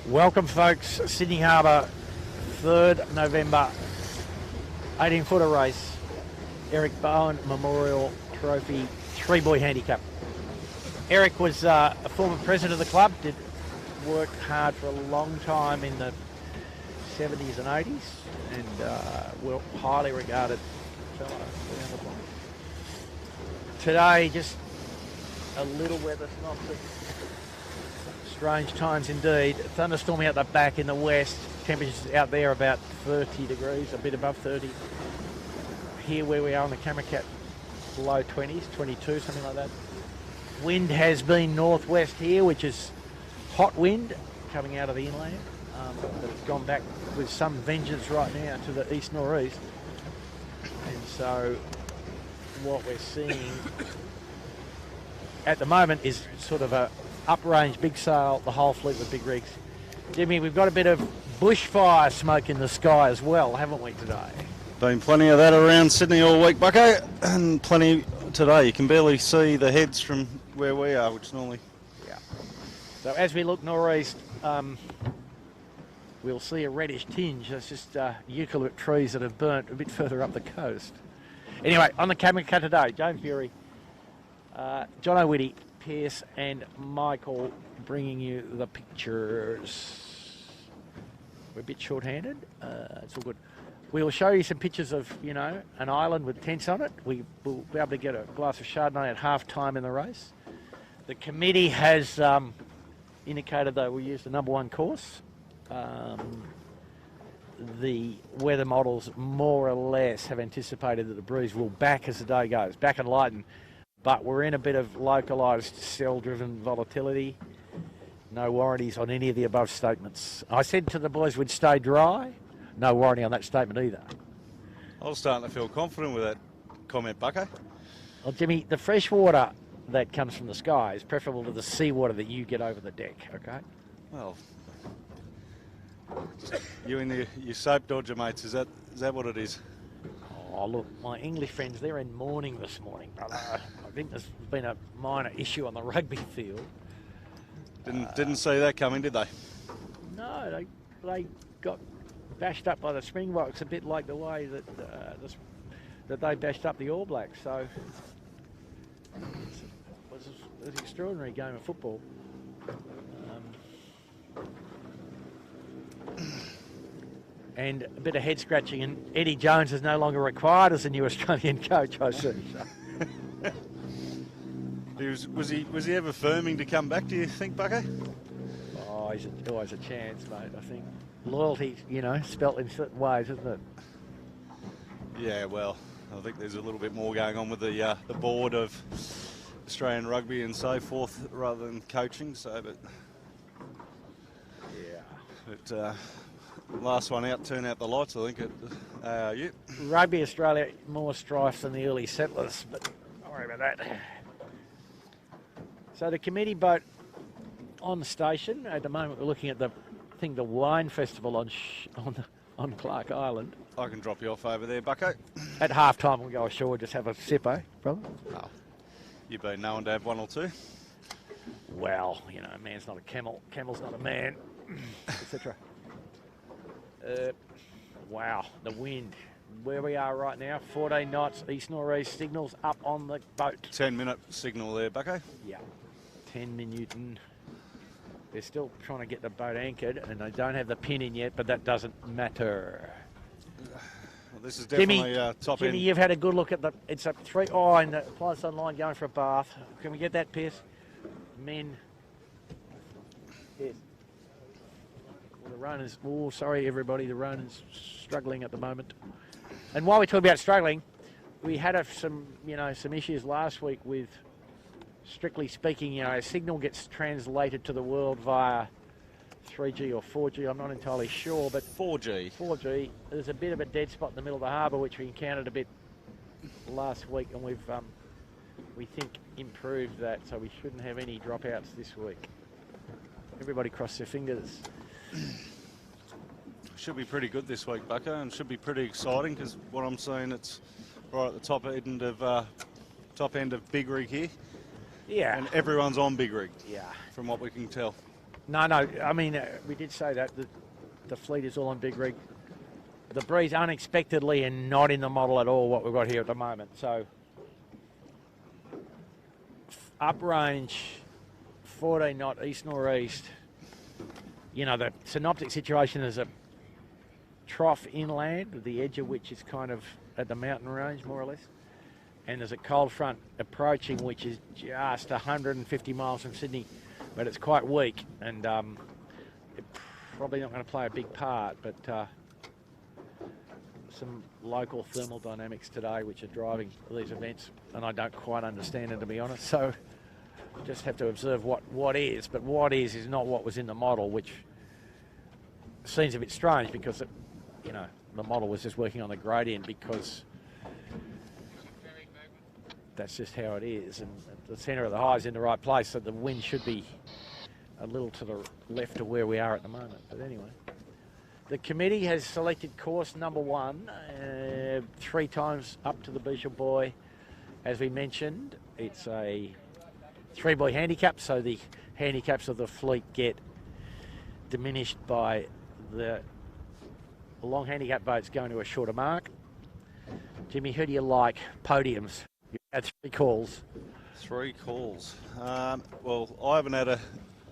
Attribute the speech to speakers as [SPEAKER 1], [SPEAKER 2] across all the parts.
[SPEAKER 1] Welcome, folks. Sydney Harbour, 3rd November, 18-footer race. Eric Bowen Memorial Trophy, 3-boy handicap. Eric was a former president of the club, did work hard for a long time in the 70s and 80s, and well, highly regarded fellow around the block. Today, just a little weather synopsis. Strange times indeed. Thunderstorming out the back in the west. Temperatures out there about 30 degrees, a bit above 30. Here where we are on the camera cat, below 20s, 22, something like that. Wind has been northwest here, which is hot wind coming out of the inland. But it's gone back with some vengeance right now to the east-northeast. And so what we're seeing at the moment is sort of a uprange big sail, the whole fleet with big rigs. Jimmy, we've got a bit of bushfire smoke in the sky as well, haven't we, today?
[SPEAKER 2] Been plenty of that around Sydney all week, Bucko, and plenty today. You can barely see the heads from where we are, which normally...
[SPEAKER 1] Yeah. So as we look northeast, we'll see a reddish tinge. That's just eucalypt trees that have burnt a bit further up the coast. Anyway, on the camera cut today, James Bury, John O'Witty, Pierce and Michael bringing you the pictures. We're a bit short-handed. It's all good. We'll show you some pictures of, you know, an island with tents on it. We will be able to get a glass of Chardonnay at half-time in the race. The committee has indicated they will use the #1 course. The weather models more or less have anticipated that the breeze will back as the day goes, back and lighten. But we're in a bit of localised cell-driven volatility. No warranties on any of the above statements. I said to the boys we'd stay dry. No warranty on that statement either.
[SPEAKER 2] I was starting to feel confident with that comment, Bucko.
[SPEAKER 1] Well, Jimmy, the fresh water that comes from the sky is preferable to the seawater that you get over the deck, okay?
[SPEAKER 2] Well, you and your soap dodger mates, is that what it is?
[SPEAKER 1] Oh, look, my English friends, they're in mourning this morning, brother. I think there's been a minor issue on the rugby field.
[SPEAKER 2] Didn't see that coming, did they?
[SPEAKER 1] No, they got bashed up by the Springboks, a bit like the way that that they bashed up the All Blacks. So it was an extraordinary game of football. And a bit of head scratching, and Eddie Jones is no longer required as the new Australian coach, I see. So.
[SPEAKER 2] Was he ever firming to come back, do you think, Bucko?
[SPEAKER 1] Oh, he's always a chance, mate, I think. Loyalty, you know, spelt in certain ways, isn't it?
[SPEAKER 2] Yeah, well, I think there's a little bit more going on with the board of Australian rugby and so forth rather than coaching, so, but...
[SPEAKER 1] Yeah.
[SPEAKER 2] But, last one out, turn out the lights, I think, at ARU.
[SPEAKER 1] Rugby Australia, more strife than the early settlers, but don't worry about that. So the committee boat on the station. At the moment, we're looking at the wine festival on Clark Island.
[SPEAKER 2] I can drop you off over there, Bucko.
[SPEAKER 1] At half-time, we'll go ashore, just have a sip, eh, brother?
[SPEAKER 2] Oh, you've been known to have one or two.
[SPEAKER 1] Well, you know, a man's not a camel, camel's not a man, etc. Wow, the wind. Where we are right now, 14 knots, east-northeast signals up on the boat.
[SPEAKER 2] 10-minute signal there, Bucko.
[SPEAKER 1] Yeah, 10 Newton. They're still trying to get the boat anchored, and they don't have the pin in yet, but that doesn't matter.
[SPEAKER 2] Well, this is definitely top
[SPEAKER 1] Jimmy,
[SPEAKER 2] end.
[SPEAKER 1] you've had a good look at it's a 3. Oh, and the Appliance Online going for a bath. Can we get that, Pierce? Men. Yes. Well, the runners. Oh, sorry, everybody. The runners struggling at the moment. And while we talk about struggling, we had some issues last week with, strictly speaking, a signal gets translated to the world via 3G or 4G. I'm not entirely sure, but
[SPEAKER 2] 4G.
[SPEAKER 1] 4G. There's a bit of a dead spot in the middle of the harbour, which we encountered a bit last week, and we've we think improved that, so we shouldn't have any dropouts this week. Everybody cross their fingers.
[SPEAKER 2] Should be pretty good this week, Bucko, and should be pretty exciting because what I'm seeing, it's right at the top end of Big Rig here.
[SPEAKER 1] Yeah.
[SPEAKER 2] And everyone's on Big Rig.
[SPEAKER 1] Yeah.
[SPEAKER 2] From what we can tell.
[SPEAKER 1] No, I mean, we did say that the fleet is all on big rig. The breeze unexpectedly and not in the model at all, what we've got here at the moment. So, uprange, 14 knot, east-northeast. You know, the synoptic situation is a trough inland, the edge of which is kind of at the mountain range, more or less. And there's a cold front approaching, which is just 150 miles from Sydney, but it's quite weak, and it's probably not going to play a big part, but some local thermal dynamics today which are driving these events, and I don't quite understand it, to be honest. So just have to observe what is, but what is not what was in the model, which seems a bit strange because you know, the model was just working on the gradient because that's just how it is, and the centre of the high is in the right place, so the wind should be a little to the left of where we are at the moment. But anyway, the committee has selected course number 1, 3 times up to the Beecher Buoy. As we mentioned, it's a 3-buoy handicap, so the handicaps of the fleet get diminished by the long handicap boats going to a shorter mark. Jimmy, who do you like? Podiums. You had 3 calls.
[SPEAKER 2] 3 calls. Well, I haven't had the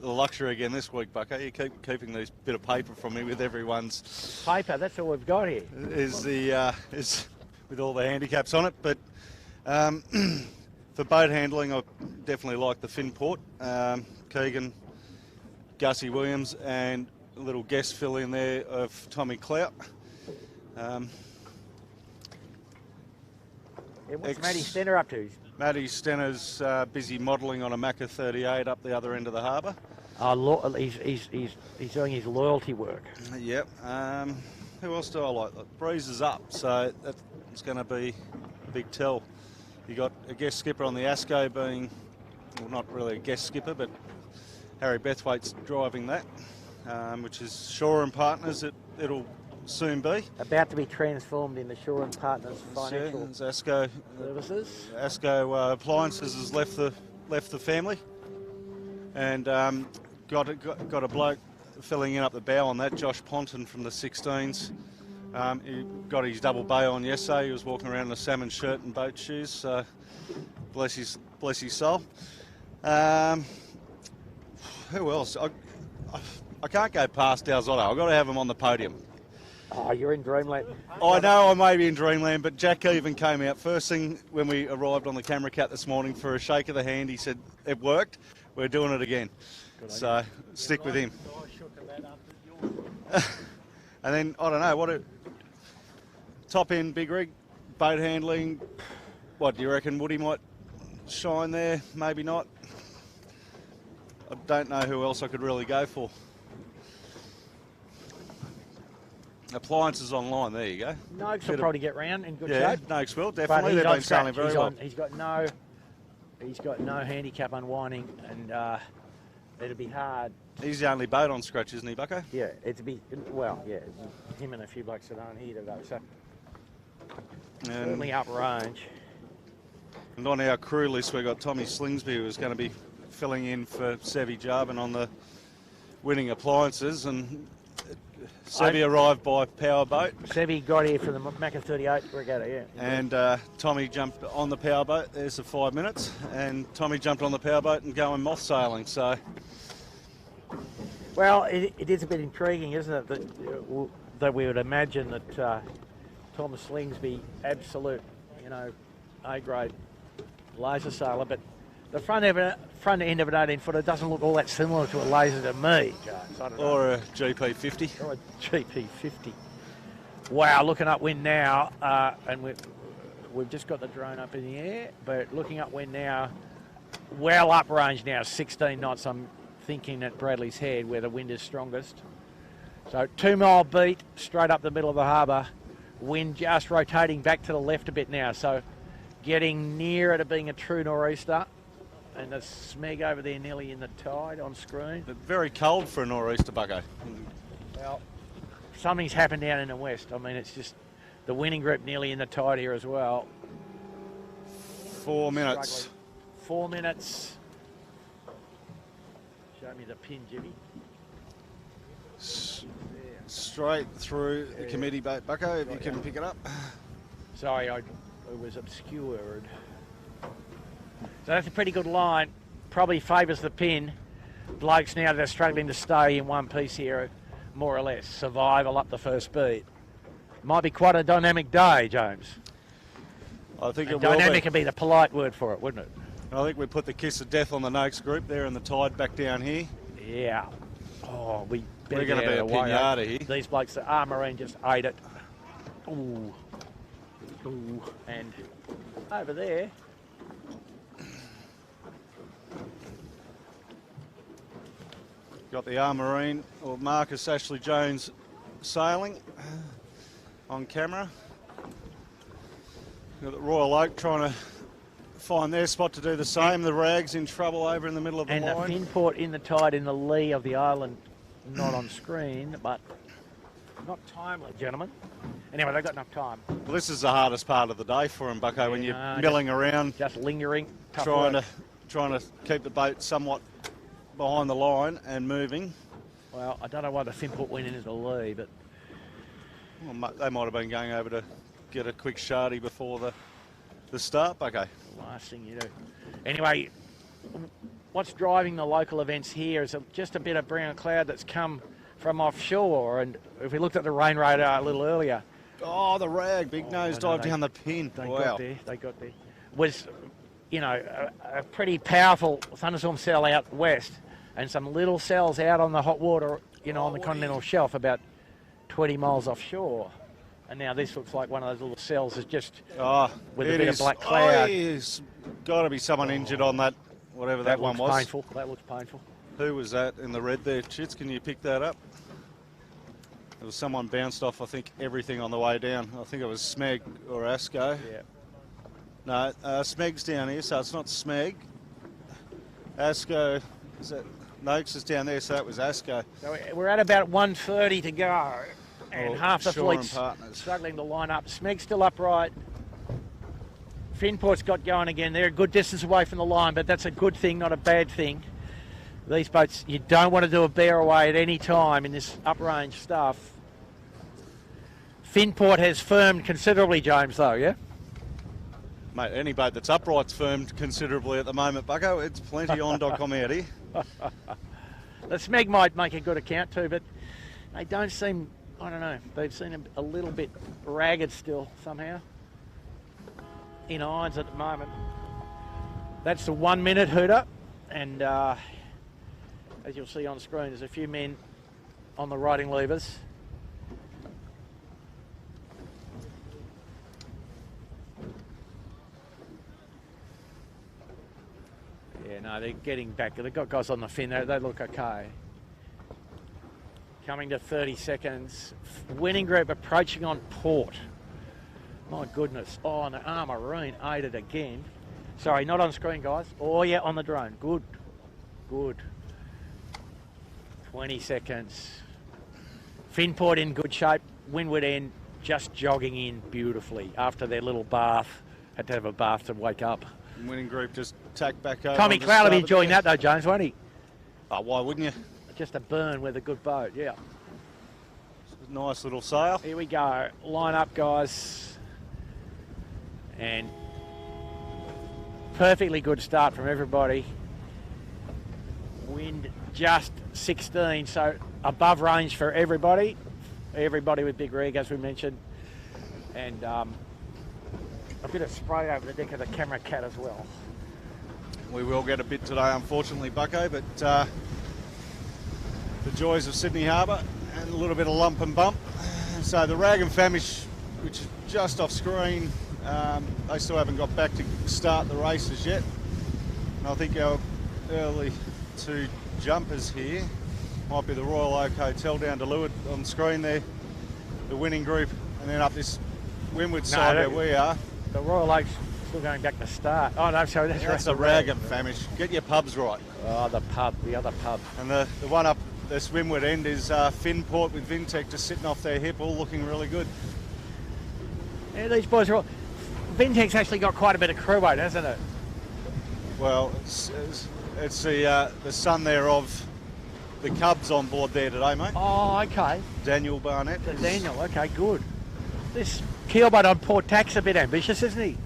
[SPEAKER 2] luxury again this week, Bucko. You keep keeping these bit of paper from me with everyone's
[SPEAKER 1] Paper, that's all we've got here.
[SPEAKER 2] Is with all the handicaps on it. But for boat handling, I definitely like the Finport, Keegan, Gussie Williams, and a little guest fill in there of Tommy Clout.
[SPEAKER 1] What's Matty Stenner up to?
[SPEAKER 2] Matty Stenner's busy modelling on a Macca 38 up the other end of the harbour.
[SPEAKER 1] He's doing his loyalty work.
[SPEAKER 2] Yep. Who else do I like? Breeze is up, so that's going to be a big tell. You got a guest skipper on the Asco being, well, not really a guest skipper, but Harry Bethwaite's driving that, which is Shaw and Partners. It'll soon be.
[SPEAKER 1] About to be transformed into Shaw and Partners Financial
[SPEAKER 2] Asco
[SPEAKER 1] Services.
[SPEAKER 2] Asco Appliances has left the family, and got a bloke filling in up the bow on that, Josh Ponton from the 16s. He got his double bay on yesterday. He was walking around in a salmon shirt and boat shoes. So bless his soul. Who else? I can't go past Dalzotto. I've got to have him on the podium.
[SPEAKER 1] Oh, you're in dreamland.
[SPEAKER 2] I know I may be in dreamland, but Jack even came out first thing when we arrived on the camera cat this morning for a shake of the hand. He said, it worked, we're doing it again. So stick with him. And then, I don't know, top end big rig, boat handling, what do you reckon? Woody might shine there, maybe not. I don't know who else I could really go for. Appliances online, there you go.
[SPEAKER 1] Noakes will probably get round in good
[SPEAKER 2] shape.
[SPEAKER 1] shape.
[SPEAKER 2] Noakes will, definitely. They've been sailing very well.
[SPEAKER 1] He's got no handicap unwinding, and it'll be hard.
[SPEAKER 2] He's the only boat on scratch, isn't he, Bucko?
[SPEAKER 1] Yeah, him and a few blokes that aren't here today, so certainly up range.
[SPEAKER 2] And on our crew list, we've got Tommy Slingsby, who's going to be filling in for Sevi Jarvin on the winning appliances, and Sevi arrived by powerboat.
[SPEAKER 1] Sevi got here for the Macca 38 regatta, yeah.
[SPEAKER 2] And Tommy jumped on the powerboat. There's the 5 minutes. And Tommy jumped on the powerboat and going moth sailing, so...
[SPEAKER 1] Well, it is a bit intriguing, isn't it, that we would imagine that Thomas Slingsby, absolute, A-grade laser sailor, but the front end of an 18-footer doesn't look all that similar to a laser to me, James. I don't know.
[SPEAKER 2] Or a GP50.
[SPEAKER 1] Or a GP50. Wow, looking upwind now, and we've just got the drone up in the air, but looking upwind now, well uprange now, 16 knots, I'm thinking at Bradley's Head, where the wind is strongest. So 2 mile beat, straight up the middle of the harbour. Wind just rotating back to the left a bit now, so getting nearer to being a true nor'easter. And the smeg over there nearly in the tide on screen.
[SPEAKER 2] But very cold for a nor'easter, Bucko.
[SPEAKER 1] Well, something's happened down in the west. I mean, it's just the winning group nearly in the tide here as well.
[SPEAKER 2] 4 minutes.
[SPEAKER 1] Struggling. 4 minutes. Show me the pin, Jimmy.
[SPEAKER 2] Straight through the committee boat, Bucko, if you can pick it up.
[SPEAKER 1] Sorry, it was obscured. So that's a pretty good line. Probably favours the pin. Blokes now, they're struggling to stay in one piece here, more or less. Survival up the first beat. Might be quite a dynamic day, James.
[SPEAKER 2] I think it will
[SPEAKER 1] dynamic
[SPEAKER 2] be.
[SPEAKER 1] would be the polite word for it, wouldn't it?
[SPEAKER 2] I think we put the kiss of death on the Noakes group there and the tide back down here.
[SPEAKER 1] Yeah. Oh, we're
[SPEAKER 2] going to be a pinata here.
[SPEAKER 1] These blokes, the Marine just ate it. Ooh. Ooh. And over there.
[SPEAKER 2] Got the Marine, or Marcus Ashley Jones, sailing on camera. Got the Royal Oak trying to find their spot to do the same. The Rag's in trouble over in the middle of the line.
[SPEAKER 1] And the Finport in the tide in the lee of the island, not on screen, but not timely, gentlemen. Anyway, they've got enough time.
[SPEAKER 2] Well, this is the hardest part of the day for them, Bucko, when you're milling around,
[SPEAKER 1] just lingering,
[SPEAKER 2] trying to keep the boat somewhat behind the line and moving.
[SPEAKER 1] Well, I don't know why the Finport went into the lee, but
[SPEAKER 2] well, they might have been going over to get a quick shardy before the start, Bucko.
[SPEAKER 1] Last thing you do. Anyway, what's driving the local events here is just a bit of brown cloud that's come from offshore. And if we looked at the rain radar a little earlier.
[SPEAKER 2] Oh, the Rag, big nose dive down the pin.
[SPEAKER 1] They
[SPEAKER 2] wow.
[SPEAKER 1] got there. Was, you know, a pretty powerful thunderstorm cell out west and some little cells out on the hot water, you know, on the continental shelf about 20 miles offshore. And now this looks like one of those little cells is just with a bit of black cloud.
[SPEAKER 2] There's got to be someone injured on that, whatever that one was.
[SPEAKER 1] Painful. That looks painful.
[SPEAKER 2] Who was that in the red there, Chits? Can you pick that up? There was someone bounced off, I think, everything on the way down. I think it was Smeg or Asco.
[SPEAKER 1] Yeah.
[SPEAKER 2] No, Smeg's down here, so it's not Smeg. Asco, is that Noakes is down there, so that was Asco.
[SPEAKER 1] So we're at about 1:30 to go. And half the fleet's struggling to line up. Smeg's still upright. Finport's got going again. They're a good distance away from the line, but that's a good thing, not a bad thing. These boats, you don't want to do a bear away at any time in this uprange stuff. Finport has firmed considerably, James, though, yeah?
[SPEAKER 2] Mate, any boat that's upright's firmed considerably at the moment, Bucko. It's plenty on.com out here.
[SPEAKER 1] The Smeg might make a good account too, but they don't seem... I don't know. They've seen a little bit ragged still somehow. In irons at the moment. That's the 1 minute hooter. And as you'll see on screen, there's a few men on the riding levers. Yeah, no, they're getting back. They've got guys on the fin. They look okay. Coming to 30 seconds. Winning group approaching on port. My goodness. Oh, and the Marine ate it again. Sorry, not on screen, guys. Oh, yeah, on the drone. Good. Good. 20 seconds. Finport in good shape. Windward end just jogging in beautifully after their little bath. Had to have a bath to wake up.
[SPEAKER 2] Winning group just tacked back over.
[SPEAKER 1] Tommy Cloud will be enjoying that, though, James, won't he?
[SPEAKER 2] Oh, why wouldn't you?
[SPEAKER 1] Just a burn with a good boat, yeah.
[SPEAKER 2] Nice little sail.
[SPEAKER 1] Here we go. Line up, guys. And perfectly good start from everybody. Wind just 16, so above range for everybody. Everybody with big rig, as we mentioned. And a bit of spray over the deck of the camera cat as well.
[SPEAKER 2] We will get a bit today, unfortunately, Bucko, but the joys of Sydney Harbour and a little bit of lump and bump. So the Rag and Famish, which is just off screen, they still haven't got back to start the races yet. And I think our early two jumpers here might be the Royal Oak Hotel down to Leeward on screen there, the winning group, and then up this windward side where we are.
[SPEAKER 1] The Royal Oak's still going back to start. Oh no, sorry,
[SPEAKER 2] that's the Rag and Famish. Get your pubs right.
[SPEAKER 1] Oh, the other pub.
[SPEAKER 2] And the one up this windward end is Finport with Vintech just sitting off their hip, all looking really good.
[SPEAKER 1] Yeah, these boys are all... Vintech's actually got quite a bit of crew weight, hasn't it?
[SPEAKER 2] Well, it's the son there of the Cubs on board there today, mate.
[SPEAKER 1] Oh, okay.
[SPEAKER 2] Daniel Barnett.
[SPEAKER 1] Daniel, okay, good. This keelboat on Port Tack's a bit ambitious, isn't he?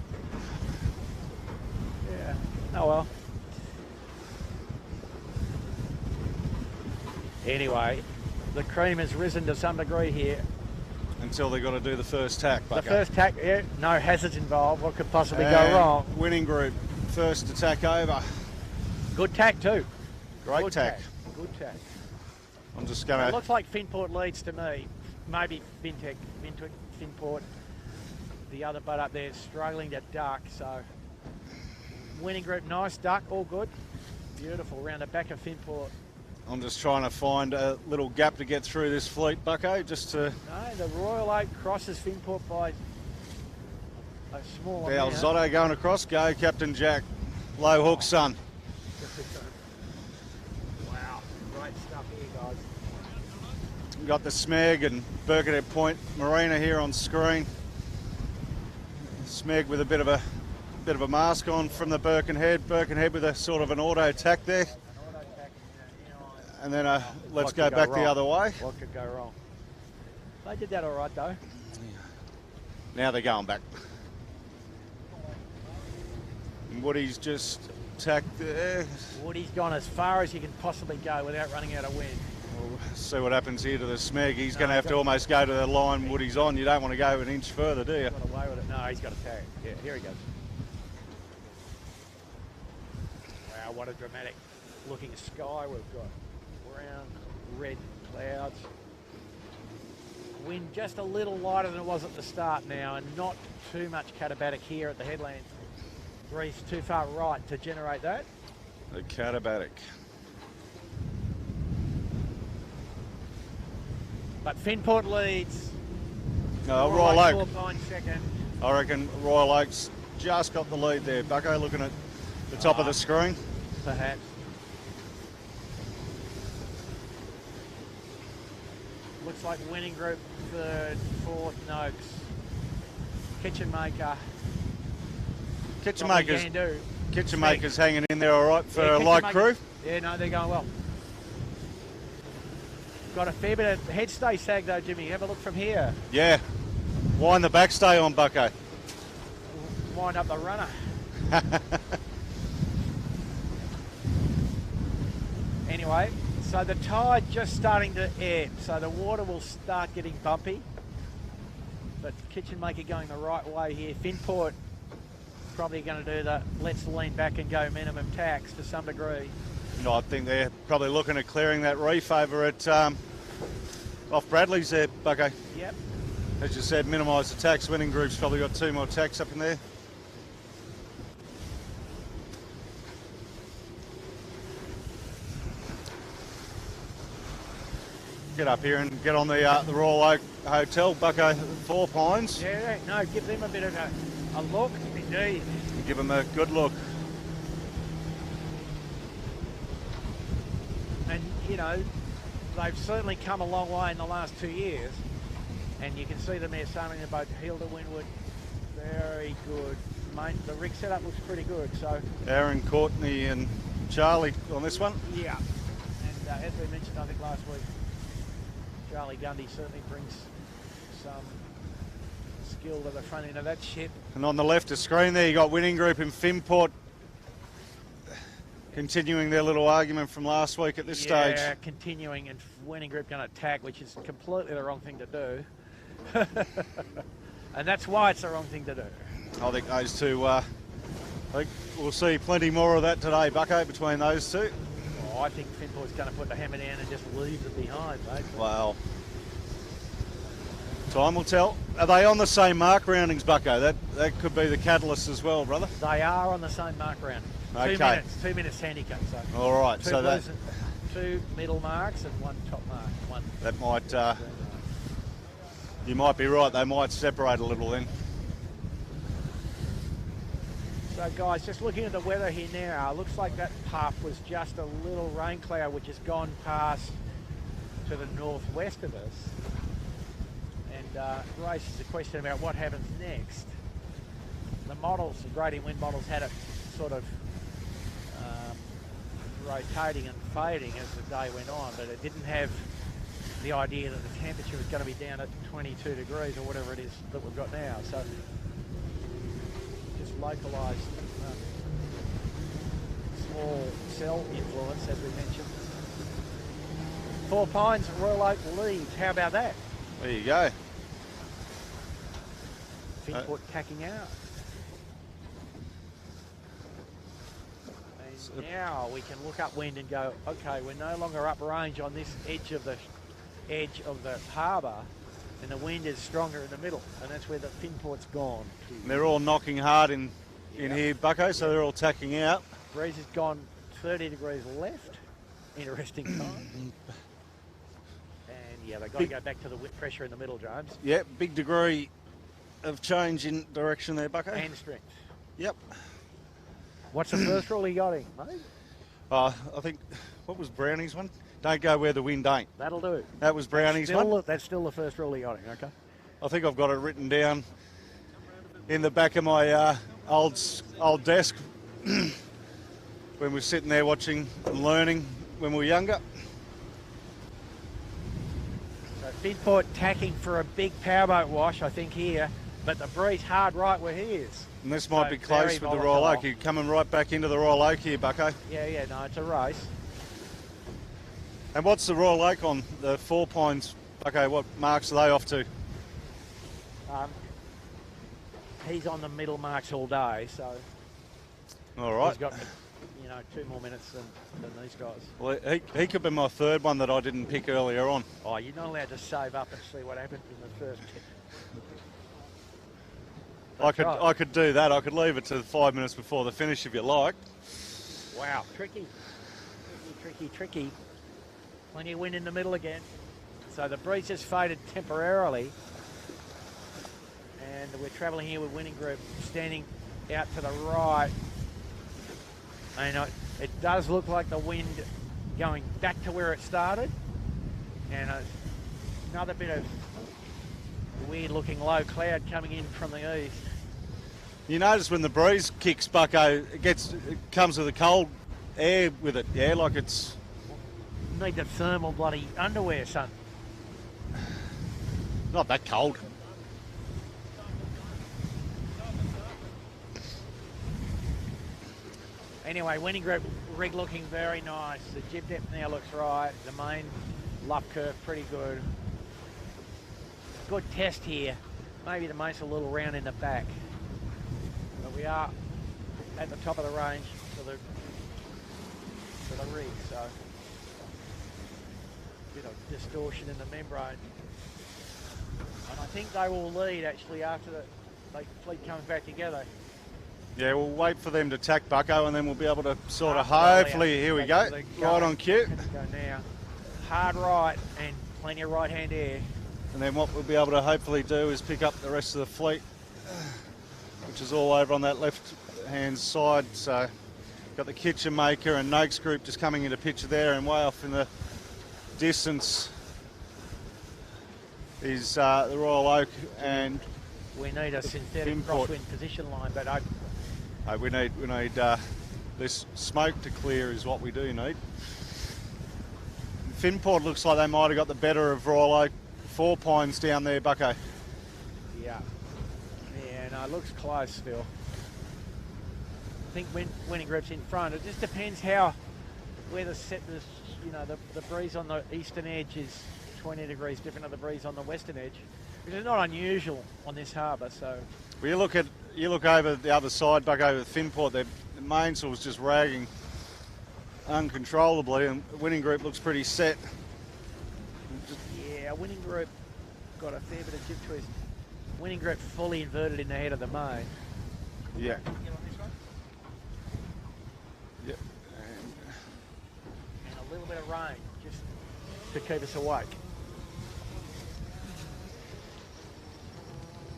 [SPEAKER 1] Yeah. Oh well. Anyway, the cream has risen to some degree here.
[SPEAKER 2] Until they've got to do the first tack,
[SPEAKER 1] The first tack, yeah, no hazards involved. What could possibly go wrong?
[SPEAKER 2] Winning group, first to tack over.
[SPEAKER 1] Good tack too.
[SPEAKER 2] Great
[SPEAKER 1] Good
[SPEAKER 2] tack.
[SPEAKER 1] Good tack.
[SPEAKER 2] I'm just
[SPEAKER 1] It
[SPEAKER 2] going to...
[SPEAKER 1] looks like Finport leads to me. Maybe Finport. The other boat up there is struggling to duck, so winning group, nice duck, all good. Beautiful, round the back of Finport.
[SPEAKER 2] I'm just trying to find a little gap to get through this fleet, Bucko, just to...
[SPEAKER 1] No, the Royal Oak crosses Finport by a small amount.
[SPEAKER 2] Zotto going across. Go, Captain Jack. Low hook, son.
[SPEAKER 1] Wow, great stuff here, guys.
[SPEAKER 2] We've got the Smeg and Birkenhead Point Marina here on screen. Smeg with a bit of a mask on from the Birkenhead. Birkenhead with a sort of an auto tack there. And then let's go back the other way.
[SPEAKER 1] What could go wrong? They did that all right, though.
[SPEAKER 2] Now they're going back. And Woody's just tacked there.
[SPEAKER 1] Woody's gone as far as you can possibly go without running out of wind.
[SPEAKER 2] We'll see what happens here to the Smeg. He's going to have to almost go to the line Woody's on. You don't want to go an inch further, do you?
[SPEAKER 1] Got away with it. No, he's got a tag. Yeah, here he goes. Wow, what a dramatic looking sky we've got. Brown, red clouds. Wind just a little lighter than it was at the start now, and not too much catabatic here at the headland. Breeze too far right to generate that.
[SPEAKER 2] The catabatic.
[SPEAKER 1] But Finport leads.
[SPEAKER 2] Royal Oak.
[SPEAKER 1] Second.
[SPEAKER 2] I reckon Royal Oak's just got the lead there. Bucko looking at the top of the screen.
[SPEAKER 1] Perhaps. Looks like winning group third, fourth, Noakes. Kitchen Maker.
[SPEAKER 2] Kitchen Maker's hanging in there all right for a light crew.
[SPEAKER 1] Yeah, no, they're going well. Got a fair bit of headstay sag though, Jimmy. Have a look from here.
[SPEAKER 2] Yeah. Wind the backstay on, Bucko.
[SPEAKER 1] Wind up the runner. Anyway, so the tide just starting to ebb, so the water will start getting bumpy. But Kitchen Maker going the right way here. Finport probably going to do the let's lean back and go minimum tax to some degree.
[SPEAKER 2] No, I think they're probably looking at clearing that reef over at off Bradley's there, Bucko.
[SPEAKER 1] Yep.
[SPEAKER 2] As you said, minimise the tax. Winning group's probably got 2 more tacks up in there. Get up here and get on the Royal Oak Hotel, Bucko, 4 Pines.
[SPEAKER 1] Yeah, no, give them a bit of a look, indeed.
[SPEAKER 2] Give them a good look.
[SPEAKER 1] And, you know, they've certainly come a long way in the last 2 years. And you can see them there sailing the boat heel to windward. Very good. The rig setup looks pretty good. So
[SPEAKER 2] Aaron, Courtney and Charlie on this one.
[SPEAKER 1] Yeah. And as we mentioned, I think last week, Charlie Gundy certainly brings some skill to the front end of that ship.
[SPEAKER 2] And on the left of screen there, you got winning group in Finport continuing their little argument from last week at this stage.
[SPEAKER 1] Yeah, continuing, and winning group going to attack, which is completely the wrong thing to do. And that's why it's the wrong thing to do.
[SPEAKER 2] I think those two, I think we'll see plenty more of that today, Bucko, between those two.
[SPEAKER 1] Oh, I think Finport's going to put the hammer down and just leave it behind, mate.
[SPEAKER 2] Well, time will tell. Are they on the same mark roundings, Bucko? That could be the catalyst as well, brother.
[SPEAKER 1] They are on the same mark round.
[SPEAKER 2] Okay.
[SPEAKER 1] 2 minutes handicap. So
[SPEAKER 2] all right. So that
[SPEAKER 1] 2 middle marks and 1 top mark.
[SPEAKER 2] That might. You might be right. They might separate a little then.
[SPEAKER 1] So guys, just looking at the weather here now, looks like that puff was just a little rain cloud which has gone past to the northwest of us, and raises the question about what happens next. The models, the gradient wind models, had it sort of rotating and fading as the day went on, but it didn't have the idea that the temperature was going to be down at 22 degrees or whatever it is that we've got now. So just localised small cell influence, as we mentioned. 4 Pines, Royal Oak leads. How about that?
[SPEAKER 2] There you go.
[SPEAKER 1] Finport tacking out. And now we can look upwind and go, okay, we're no longer uprange on this edge of the harbour, and the wind is stronger in the middle, and that's where the Finport's gone.
[SPEAKER 2] They're all knocking hard in here, Bucko, so they're all tacking out.
[SPEAKER 1] Breeze has gone 30 degrees left. Interesting time. And yeah, they've got to go back to the pressure in the middle, James.
[SPEAKER 2] Yeah, big degree of change in direction there, Bucko.
[SPEAKER 1] And strength.
[SPEAKER 2] Yep.
[SPEAKER 1] What's the first rule he got in, mate?
[SPEAKER 2] I think, what was Brownie's one? Don't go where the wind ain't.
[SPEAKER 1] That'll do.
[SPEAKER 2] That was Brownie's one.
[SPEAKER 1] That's still the first rule he got in, okay?
[SPEAKER 2] I think I've got it written down in the back of my old desk when we were sitting there watching and learning when we were younger.
[SPEAKER 1] So Finport tacking for a big powerboat wash, I think, here, but the breeze hard right where he is.
[SPEAKER 2] And this might be close with the Royal Oak. You're coming right back into the Royal Oak here, Bucko.
[SPEAKER 1] Yeah, no, it's a race.
[SPEAKER 2] And what's the Royal Oak on the 4 Pines? Okay, what marks are they off to?
[SPEAKER 1] He's on the middle marks all day, so
[SPEAKER 2] all right.
[SPEAKER 1] He's got 2 more minutes than these guys.
[SPEAKER 2] Well, he could be my third one that I didn't pick earlier on.
[SPEAKER 1] Oh, you're not allowed to save up and see what happened in the first.
[SPEAKER 2] I could do that. I could leave it to 5 minutes before the finish if you like.
[SPEAKER 1] Wow, tricky. Plenty of wind in the middle again. So the breeze has faded temporarily. And we're travelling here with Winning Group standing out to the right. And it does look like the wind going back to where it started. And another bit of weird looking low cloud coming in from the east.
[SPEAKER 2] You notice when the breeze kicks, Bucko, it comes with a cold air with it, yeah, like it's...
[SPEAKER 1] Need the thermal bloody underwear, son.
[SPEAKER 2] Not that cold.
[SPEAKER 1] Anyway, Winning Group rig looking very nice. The jib depth now looks right. The main luff curve pretty good. Good test here. Maybe the mate's a little round in the back. But we are at the top of the range for the rig, so bit of distortion in the membrane. And I think they will lead actually after the fleet comes back together.
[SPEAKER 2] Yeah, we'll wait for them to tack, Bucko, and then we'll be able to sort of hopefully, here we go, right on cue.
[SPEAKER 1] Go now. Hard right and plenty of right hand air.
[SPEAKER 2] And then what we'll be able to hopefully do is pick up the rest of the fleet, which is all over on that left hand side. So got the Kitchen Maker and Noakes Group just coming into picture there, and way off in the distance is the Royal Oak, and
[SPEAKER 1] we need a synthetic
[SPEAKER 2] Finport
[SPEAKER 1] crosswind position line, but
[SPEAKER 2] we need this smoke to clear is what we do need. Finport looks like they might have got the better of Royal Oak 4 Pines down there, Bucko.
[SPEAKER 1] Yeah, no, it looks close still. I think Winning Group's in front. It just depends where the breeze on the eastern edge is 20 degrees different to the breeze on the western edge, which is not unusual on this harbour. So,
[SPEAKER 2] well, you look over the other side, Bucko, with Finport. The mainsail's just ragging uncontrollably, and Winning Group looks pretty set.
[SPEAKER 1] Yeah, Winning Group got a fair bit of jib twist. Winning Group fully inverted in the head of the main.
[SPEAKER 2] Yeah.
[SPEAKER 1] Yep. And a little bit of rain just to keep us awake.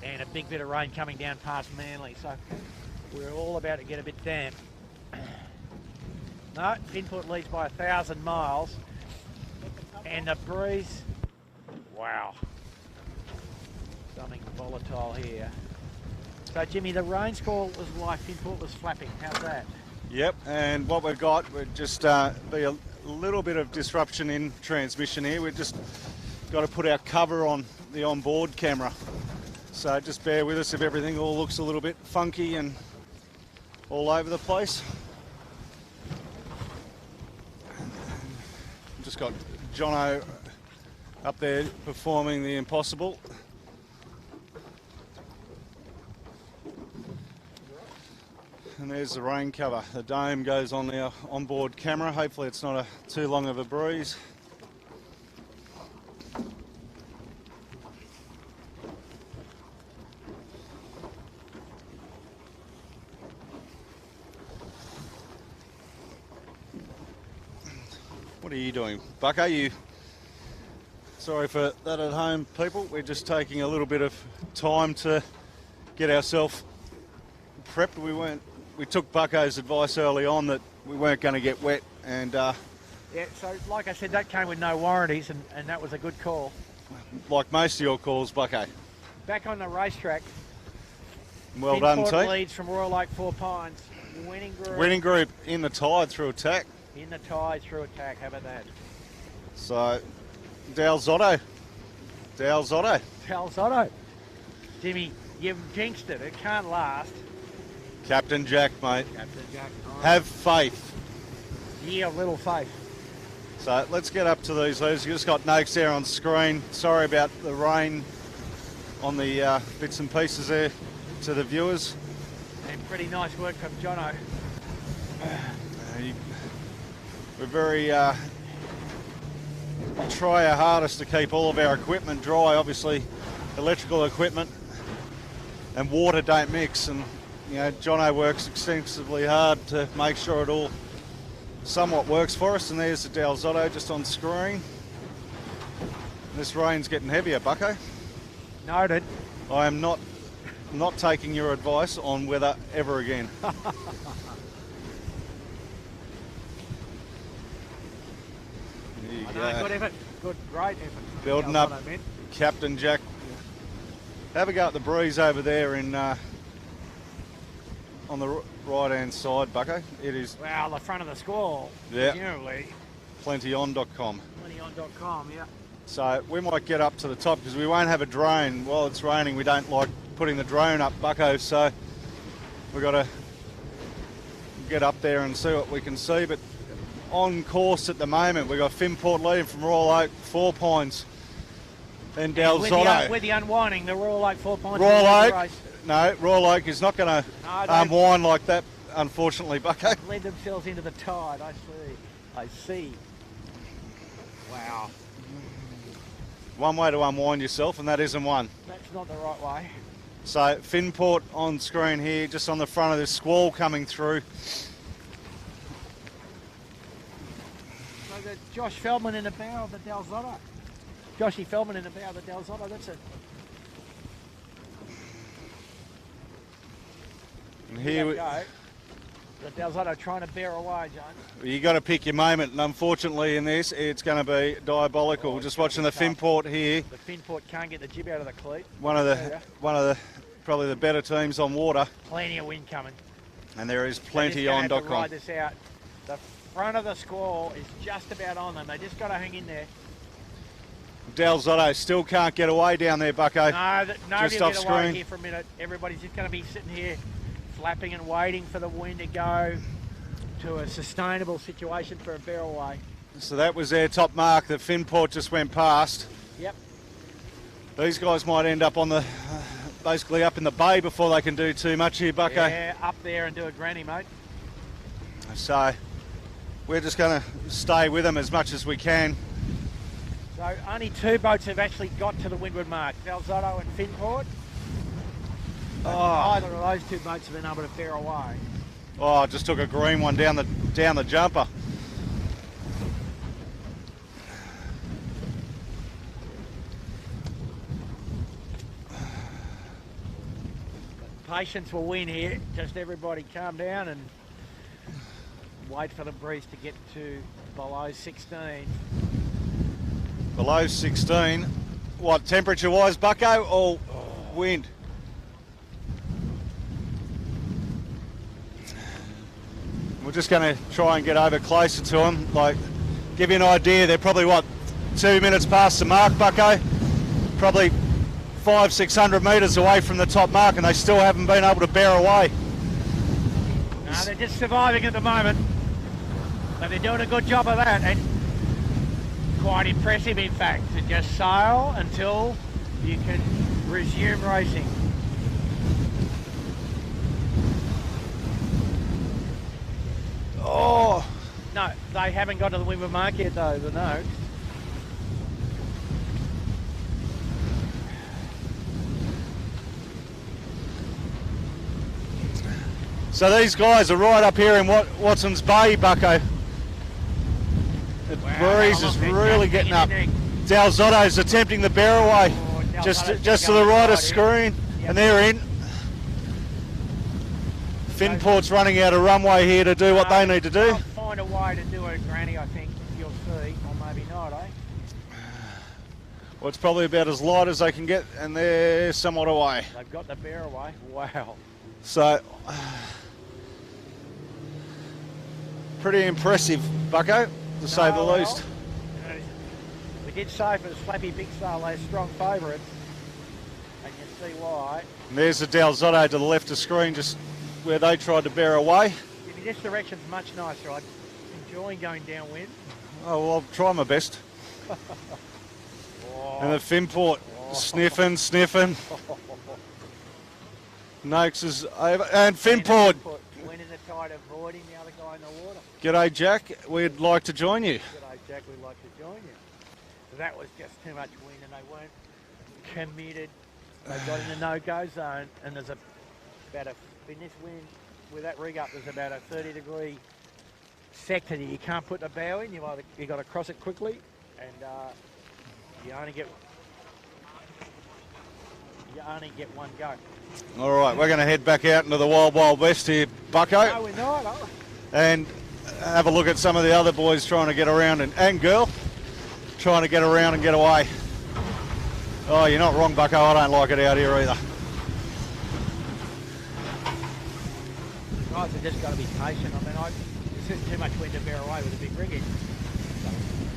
[SPEAKER 1] And a big bit of rain coming down past Manly, so we're all about to get a bit damp. No, Finport leads by 1,000 miles. And the breeze, wow. Something volatile here. So, Jimmy, the rain score was like Finport was flapping. How's that?
[SPEAKER 2] Yep, and what we've got would just be a little bit of disruption in transmission here. We've just got to put our cover on the onboard camera. So just bear with us if everything all looks a little bit funky and all over the place. Just got Jono up there performing the impossible. And there's the rain cover. The dome goes on the onboard camera. Hopefully it's not too long of a breeze. What are you doing, Bucko? Sorry for that at home, people. We're just taking a little bit of time to get ourselves prepped. We took Bucko's advice early on that we weren't going to get wet, and
[SPEAKER 1] Yeah, so like I said, that came with no warranties, and that was a good call.
[SPEAKER 2] like most of your calls, Bucko.
[SPEAKER 1] Back on the racetrack.
[SPEAKER 2] Well done,
[SPEAKER 1] Finport
[SPEAKER 2] team.
[SPEAKER 1] leads from Royal Lake 4 Pines. Winning group.
[SPEAKER 2] Winning group in the tide through attack.
[SPEAKER 1] In the tide through attack. How about that?
[SPEAKER 2] So, Dalzotto.
[SPEAKER 1] Dalzotto. Jimmy, you've jinxed it. It can't last.
[SPEAKER 2] Captain Jack, mate.
[SPEAKER 1] Captain Jack. Nice.
[SPEAKER 2] Have faith.
[SPEAKER 1] Yeah, little faith.
[SPEAKER 2] So let's get up to these leaders. You've just got Noakes there on screen. Sorry about the rain on the bits and pieces there to the viewers.
[SPEAKER 1] And pretty nice work from Jono.
[SPEAKER 2] We're very try our hardest to keep all of our equipment dry. Obviously, electrical equipment and water don't mix, and you know Jono works extensively hard to make sure it all somewhat works for us. And there's the Dalzotto just on screen. This rain's getting heavier, Bucko.
[SPEAKER 1] Noted.
[SPEAKER 2] I am not taking your advice on weather ever again.
[SPEAKER 1] I know, good effort. Good, great effort.
[SPEAKER 2] Building
[SPEAKER 1] That's
[SPEAKER 2] up
[SPEAKER 1] what I meant.
[SPEAKER 2] Captain Jack. Have a go at the breeze over there in on the right-hand side, Bucko. It is
[SPEAKER 1] Well, the front of the squall,
[SPEAKER 2] Yeah.
[SPEAKER 1] presumably.
[SPEAKER 2] plentyon.com.
[SPEAKER 1] Plentyon.com, yeah.
[SPEAKER 2] So we might get up to the top because we won't have a drone. While it's raining, we don't like putting the drone up, Bucko, so we've got to get up there and see what we can see. But on course at the moment, we've got Finport leading from Royal Oak, 4 Pines. Then Dalzotto.
[SPEAKER 1] With the unwinding, the Royal Lake 4 Pines.
[SPEAKER 2] Royal
[SPEAKER 1] wins the
[SPEAKER 2] Oak.
[SPEAKER 1] race.
[SPEAKER 2] No, Royal Oak is not going to
[SPEAKER 1] No,
[SPEAKER 2] unwind like that, unfortunately, Bucko.
[SPEAKER 1] led themselves into the tide. I see. Wow.
[SPEAKER 2] One way to unwind yourself, and that isn't one.
[SPEAKER 1] That's not the right way.
[SPEAKER 2] So Finport on screen here, just on the front of this squall coming through.
[SPEAKER 1] So the Josh Feldman in the bow of the Dalzotto. Joshy Feldman in the bow of the Dalzotto. That's it.
[SPEAKER 2] And here we,
[SPEAKER 1] go. The Dalzotto trying to bear away, John.
[SPEAKER 2] you got to pick your moment, and unfortunately in this, it's going to be diabolical. Just watching the Finport here,
[SPEAKER 1] The Finport can't get the jib out of the cleat.
[SPEAKER 2] one of the probably the better teams on water,
[SPEAKER 1] Plenty of wind coming.
[SPEAKER 2] and there is
[SPEAKER 1] They're just gonna have to
[SPEAKER 2] plentyon.com.
[SPEAKER 1] ride this out. The front of the squall is just about on them. They just got to hang in there.
[SPEAKER 2] Dalzotto still can't get away down there, Bucko.
[SPEAKER 1] No, nobody
[SPEAKER 2] Just
[SPEAKER 1] will
[SPEAKER 2] off
[SPEAKER 1] get away
[SPEAKER 2] screen.
[SPEAKER 1] here for a minute. Everybody's just going to be sitting here flapping and waiting for the wind to go to a sustainable situation for a barrel away.
[SPEAKER 2] So that was their top mark that Finport just went past.
[SPEAKER 1] Yep.
[SPEAKER 2] These guys might end up on the basically up in the bay before they can do too much here, Bucko.
[SPEAKER 1] Yeah, up there and do a granny, mate.
[SPEAKER 2] So we're just going to stay with them as much as we can.
[SPEAKER 1] So only 2 boats have actually got to the windward mark, Dalzotto and Finport. Either of those 2 boats have been able to bear away.
[SPEAKER 2] Oh, I just took a green one down the jumper.
[SPEAKER 1] Patience will win here. Just everybody calm down and wait for the breeze to get to below 16.
[SPEAKER 2] Below 16. What, temperature-wise, Bucko, or wind? We're just going to try and get over closer to them. Like, give you an idea, they're probably, what, 2 minutes past the mark, Bucko? Probably 500-600 metres away from the top mark, and they still haven't been able to bear away.
[SPEAKER 1] No, they're just surviving at the moment. But they're doing a good job of that, and quite impressive, in fact, to just sail until you can resume racing.
[SPEAKER 2] Oh!
[SPEAKER 1] No, they haven't got to the windward mark yet, though, the Noakes.
[SPEAKER 2] So these guys are right up here in Watson's Bay, Bucko. The breeze is really getting up. Dalzotto's attempting the bear away, just to the right of screen, and they're in. Finport's running out of runway here to do what they need to do.
[SPEAKER 1] They'll find a way to do it, Granny, I think, you'll see, or maybe not, eh?
[SPEAKER 2] Well, it's probably about as light as they can get, and they're somewhat away.
[SPEAKER 1] They've got the bear away. Wow.
[SPEAKER 2] So, pretty impressive, Bucko, to say the least.
[SPEAKER 1] We did say for the Slappy Big Star, they're strong favourites, and you see why.
[SPEAKER 2] And there's the Dalzotto to the left of screen, just where they tried to bear away.
[SPEAKER 1] This direction's much nicer. I'm enjoying going downwind.
[SPEAKER 2] Oh, well, I'll try my best. And the Finport sniffing. Noakes is over, and Finport.
[SPEAKER 1] Winning the tide, avoiding the other guy in the water.
[SPEAKER 2] G'day, Jack. We'd like to join you.
[SPEAKER 1] G'day, Jack. We'd like to join you. That was just too much wind, and they weren't committed. They got in the no-go zone, and there's in this wind, with that rig up, there's about a 30-degree sector that you can't put the bow in. You got to cross it quickly, and you only get one go.
[SPEAKER 2] All right, we're going to head back out into the wild, wild west here, Bucko.
[SPEAKER 1] No, we're not, are we?
[SPEAKER 2] And have a look at some of the other boys trying to get around, and girl trying to get around and get away. Oh, you're not wrong, Bucko. I don't like it out here either.
[SPEAKER 1] Guys have just got to be patient. I mean, there's just too much wind to bear away with a big rig in.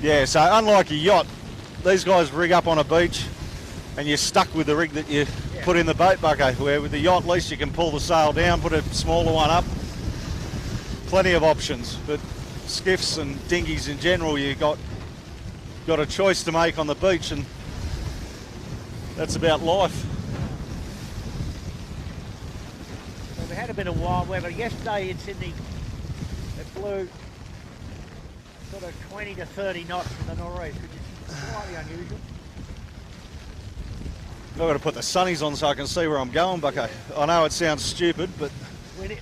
[SPEAKER 2] Yeah, so unlike a yacht, these guys rig up on a beach and you're stuck with the rig that you put in the boat, Bucko, where with the yacht at least you can pull the sail down, put a smaller one up. Plenty of options, but skiffs and dinghies in general, you got a choice to make on the beach, and that's about life.
[SPEAKER 1] Well, we had a bit of wild weather. Yesterday in Sydney, it blew sort of 20 to 30 knots from the nor'east, which is slightly unusual.
[SPEAKER 2] I've got to put the sunnies on so I can see where I'm going, Bucko. I know it sounds stupid, but...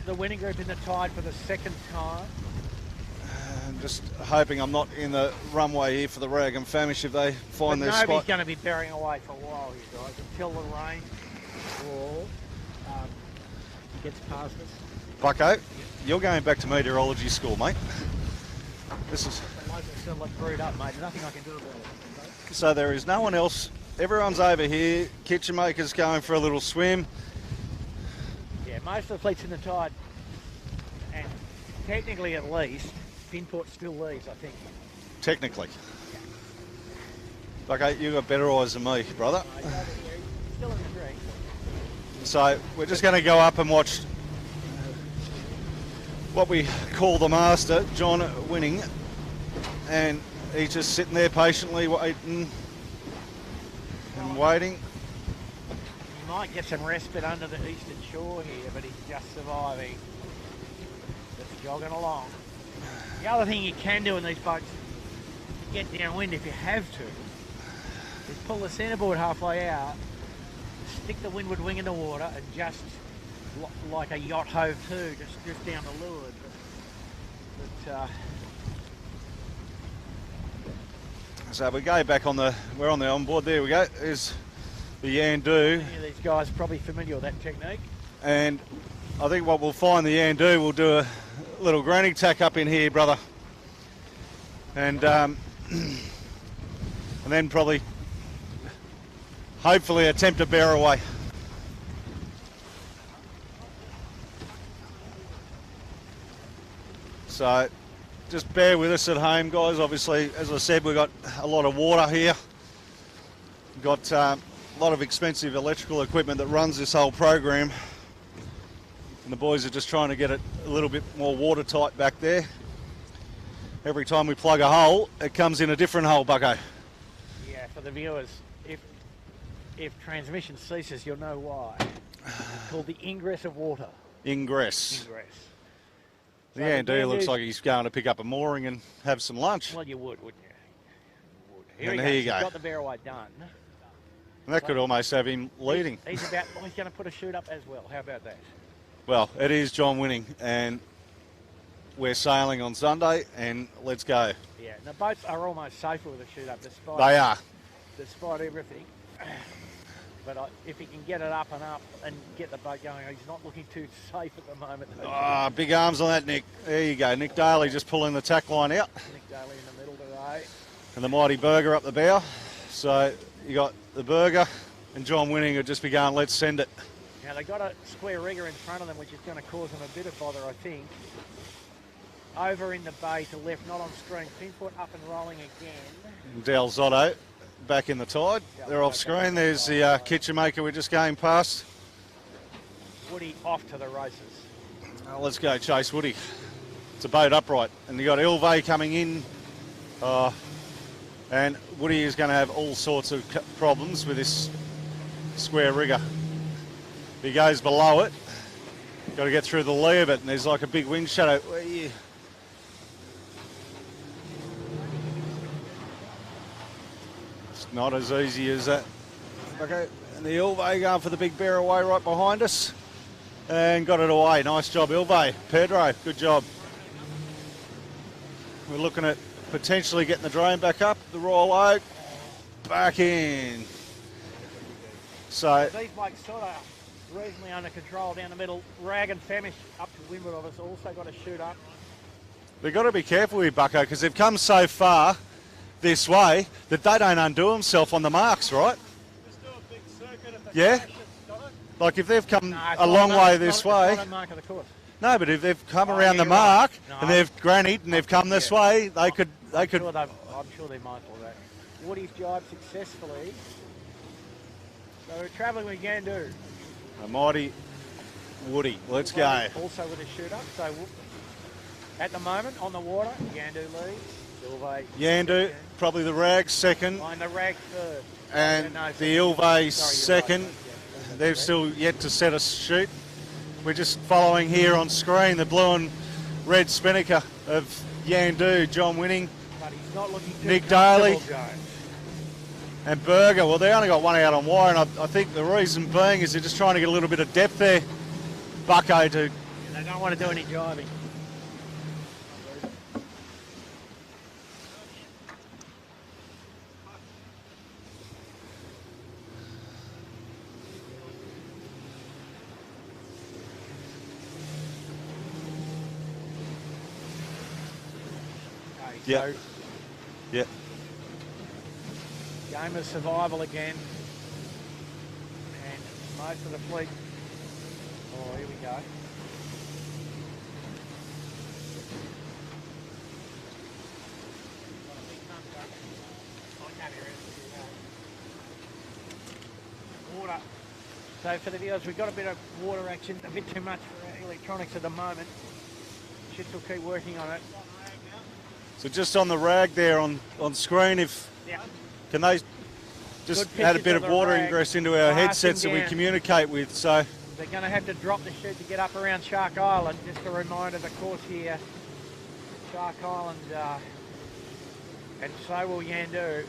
[SPEAKER 1] The winning group in the tide for the second time.
[SPEAKER 2] I'm just hoping I'm not in the runway here for the Rag and Famish if they find their spot.
[SPEAKER 1] Nobody's going to be bearing away for a while, you guys, until the rain gets past us.
[SPEAKER 2] Bucko, you're going back to meteorology school, mate. This is...
[SPEAKER 1] The locals still look brewed up, mate. There's nothing I can do about it.
[SPEAKER 2] So there is no one else. Everyone's over here. Kitchen Maker's going for a little swim.
[SPEAKER 1] Yeah, most of the fleet's in the tide, and technically at least, Finport still leads, I think.
[SPEAKER 2] Technically. Yeah. Okay, you've got better eyes than me, brother.
[SPEAKER 1] No, still in the green.
[SPEAKER 2] So we're just going to go up and watch what we call the master, John Winning, and he's just sitting there patiently waiting and waiting.
[SPEAKER 1] He might get some respite under the eastern shore here, but he's just surviving. Just jogging along. The other thing you can do in these boats to get downwind if you have to is pull the centreboard halfway out, stick the windward wing in the water, and just like a yacht hove to, just drift down the leeward.
[SPEAKER 2] So we go back on the, we're on the onboard, there we go, there's the Yandu.
[SPEAKER 1] Many of these guys are probably familiar with that technique.
[SPEAKER 2] And I think what we'll find the Yandu, we'll do a little granny tack up in here, brother. And then probably, hopefully attempt to bear away. So just bear with us at home, guys. Obviously, as I said, we've got a lot of water here. We've got a lot of expensive electrical equipment that runs this whole program. And the boys are just trying to get it a little bit more watertight back there. Every time we plug a hole, it comes in a different hole, Bucko.
[SPEAKER 1] Yeah, for the viewers, if transmission ceases, you'll know why. It's called the ingress of water.
[SPEAKER 2] Ingress.
[SPEAKER 1] Ingress.
[SPEAKER 2] The
[SPEAKER 1] So
[SPEAKER 2] Andy looks like he's going to pick up a mooring and have some lunch.
[SPEAKER 1] Well, you would, wouldn't you? You would.
[SPEAKER 2] And
[SPEAKER 1] Here
[SPEAKER 2] here
[SPEAKER 1] he
[SPEAKER 2] you
[SPEAKER 1] goes.
[SPEAKER 2] go.
[SPEAKER 1] He's got the barroway done.
[SPEAKER 2] And that could almost have him leading.
[SPEAKER 1] He's going to put a chute up as well. How about that?
[SPEAKER 2] Well, it is John Winning, and we're sailing on Sunday, and let's go.
[SPEAKER 1] Yeah, the boats are almost safer with a chute up, despite
[SPEAKER 2] They are.
[SPEAKER 1] despite everything. But if he can get it up and get the boat going, he's not looking too safe at the moment.
[SPEAKER 2] Ah, big arms on that, Nick. There you go. Nick Daly just pulling the tack line out.
[SPEAKER 1] Nick Daly in the middle today.
[SPEAKER 2] And the mighty Burger up the bow. So you got the Burger and John Winning have just begun. Let's send it.
[SPEAKER 1] Now they've got a square rigger in front of them, which is going to cause them a bit of bother, I think. Over in the bay to left, not on screen. Pinfoot up and rolling again.
[SPEAKER 2] Del Zotto back in the tide. They're off screen. There's the kitchen maker we're just going past.
[SPEAKER 1] Woody off to the races.
[SPEAKER 2] Let's go chase Woody. It's a boat upright. And you got Ilve coming in. And Woody is going to have all sorts of problems with this square rigger. If he goes below it, got to get through the lee of it, and there's like a big wind shadow. It's not as easy as that. Okay, and the Ilve going for the big bear away right behind us. And got it away. Nice job, Ilve. Pedro, good job. We're looking at potentially getting the drone back up. The Royal Oak back in. So
[SPEAKER 1] These blokes sort of reasonably under control down the middle. Rag and Famish up to windward of us also got to shoot up.
[SPEAKER 2] they've got to be careful with Bucko because they've come so far this way that they don't undo themselves on the marks, right?
[SPEAKER 3] Just do a big circuit if
[SPEAKER 2] Yeah. Like if they've come a long way this way.
[SPEAKER 1] It's not a mark of the course.
[SPEAKER 2] No, but if they've come
[SPEAKER 1] Oh,
[SPEAKER 2] around
[SPEAKER 1] yeah,
[SPEAKER 2] the
[SPEAKER 1] you're right.
[SPEAKER 2] mark
[SPEAKER 1] No,
[SPEAKER 2] and they've grannied and they've come this way, they could.
[SPEAKER 1] I'm sure they're mindful of that. Woody's jibed successfully. So we're travelling with Yandu.
[SPEAKER 2] A mighty Woody. Let's go.
[SPEAKER 1] Also with a shoot up. So at the moment on the water, Yandu leads. Ilve
[SPEAKER 2] Yandu, probably the Rag second,
[SPEAKER 1] behind the Rag third.
[SPEAKER 2] and
[SPEAKER 1] No,
[SPEAKER 2] the
[SPEAKER 1] sorry,
[SPEAKER 2] Ilve
[SPEAKER 1] you're
[SPEAKER 2] second.
[SPEAKER 1] right, yeah.
[SPEAKER 2] They've still yet to set a shoot. We're just following here on screen the blue and red spinnaker of Yandu, John Winning,
[SPEAKER 1] But he's not looking too
[SPEAKER 2] Nick
[SPEAKER 1] comfortable,
[SPEAKER 2] Daly.
[SPEAKER 1] Jones.
[SPEAKER 2] and Burger. Well, they only got one out on wire, and I think the reason being is they're just trying to get a little bit of depth there. Bucko to.
[SPEAKER 1] They don't want to do any driving. Okay,
[SPEAKER 2] Yeah.
[SPEAKER 1] so
[SPEAKER 2] Yeah.
[SPEAKER 1] game of survival again. And most of the fleet. Oh, here we go. Water. So for the viewers, we've got a bit of water action, a bit too much for our electronics at the moment. Shits will keep working on it.
[SPEAKER 2] So just on the Rag there on screen, if
[SPEAKER 1] Yeah.
[SPEAKER 2] can they just
[SPEAKER 1] Good
[SPEAKER 2] add a
[SPEAKER 1] pictures
[SPEAKER 2] bit
[SPEAKER 1] of
[SPEAKER 2] of
[SPEAKER 1] the
[SPEAKER 2] water
[SPEAKER 1] Rag
[SPEAKER 2] ingress into our
[SPEAKER 1] blasting
[SPEAKER 2] headsets that we
[SPEAKER 1] down.
[SPEAKER 2] communicate with. So
[SPEAKER 1] They're going to have to drop the chute to get up around Shark Island. Just a reminder, the course here, Shark Island, and so will Yandu.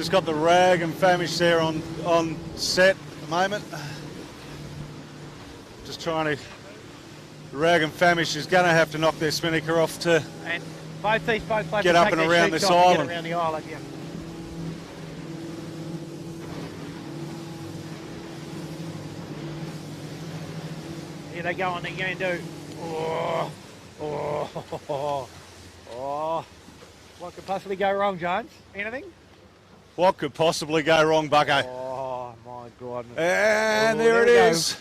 [SPEAKER 2] just got the rag and famish there on set at the moment. Just trying to. Rag and famish is going to have to knock their spinnaker off to
[SPEAKER 1] And both these boats
[SPEAKER 2] get up and around this island.
[SPEAKER 1] Get around the island, yeah. Here they go on the Yandu. Oh, oh, oh, oh. What could possibly go wrong, Jones? Anything?
[SPEAKER 2] What could possibly go wrong, Bucko?
[SPEAKER 1] Oh, my God.
[SPEAKER 2] And
[SPEAKER 1] Oh,
[SPEAKER 2] there it
[SPEAKER 1] we
[SPEAKER 2] is.
[SPEAKER 1] go.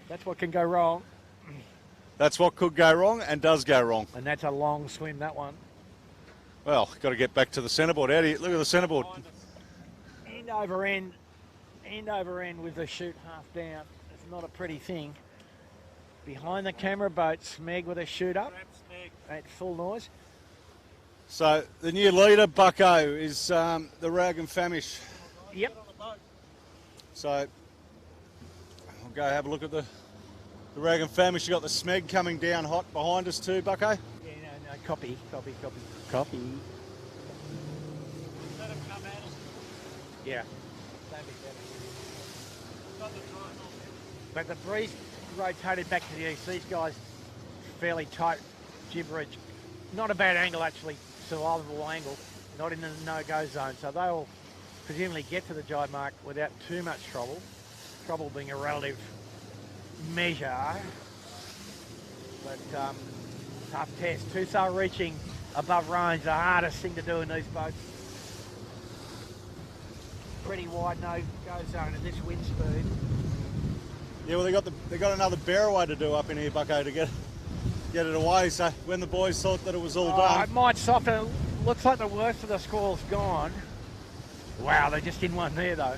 [SPEAKER 1] That's what can go wrong.
[SPEAKER 2] That's what could go wrong and does go wrong.
[SPEAKER 1] And that's a long swim, that one.
[SPEAKER 2] Well, got to get back to the centreboard. How do you look at the centreboard?
[SPEAKER 1] End over end with the chute half down. It's not a pretty thing. Behind the camera boat, Smeg with a chute up at full noise.
[SPEAKER 2] So the new leader, Bucko, is the rag and famish.
[SPEAKER 1] Yep.
[SPEAKER 2] So I'll go have a look at the rag and famish. You got the Smeg coming down hot behind us too, Bucko.
[SPEAKER 1] Yeah, no, copy.
[SPEAKER 3] Let him come at us.
[SPEAKER 1] Yeah.
[SPEAKER 3] Got the time on him.
[SPEAKER 1] But the breeze rotated back to the east. These guys fairly tight gibberage. Not a bad angle actually, survivable angle. Not in the no-go zone. So they'll presumably get to the jibe mark without too much trouble. Trouble being a relative measure. But tough test. Two-sail reaching above range, the hardest thing to do in these boats. Pretty wide no-go zone at this wind speed.
[SPEAKER 2] Yeah, well they got another bearaway to do up in here, Bucko, to get it away. So when the boys thought that it was all done,
[SPEAKER 1] It might soften. Looks like the worst of the squall's gone. Wow, they just in one there though.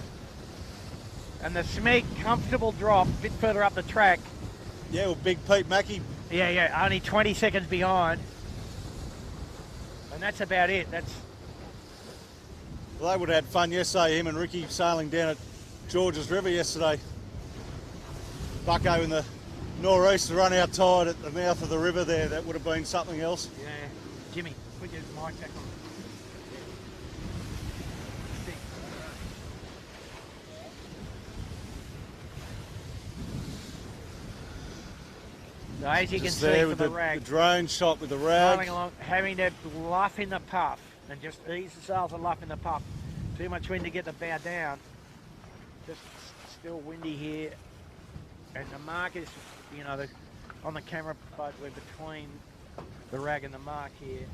[SPEAKER 1] And the Smeg comfortable drop a bit further up the track.
[SPEAKER 2] yeah, well, Big Pete Mackey.
[SPEAKER 1] Yeah, only 20 seconds behind. And that's about it.
[SPEAKER 2] Well, they would have had fun yesterday. Him and Ricky sailing down at Georges River yesterday. Bucko in the nor'east to run out tide at the mouth of the river there. That would have been something else.
[SPEAKER 1] Yeah, Jimmy, put your mic back on. So as you can
[SPEAKER 2] Just
[SPEAKER 1] see
[SPEAKER 2] there
[SPEAKER 1] from
[SPEAKER 2] with
[SPEAKER 1] the
[SPEAKER 2] the
[SPEAKER 1] rag,
[SPEAKER 2] drone shot with the
[SPEAKER 1] sailing
[SPEAKER 2] rag.
[SPEAKER 1] along, having to luff in the puff and just ease the sails and luff in the puff. Too much wind to get the bow down. Just still windy here. And the mark is, you know, on the camera boat, we're between the rag and the mark here.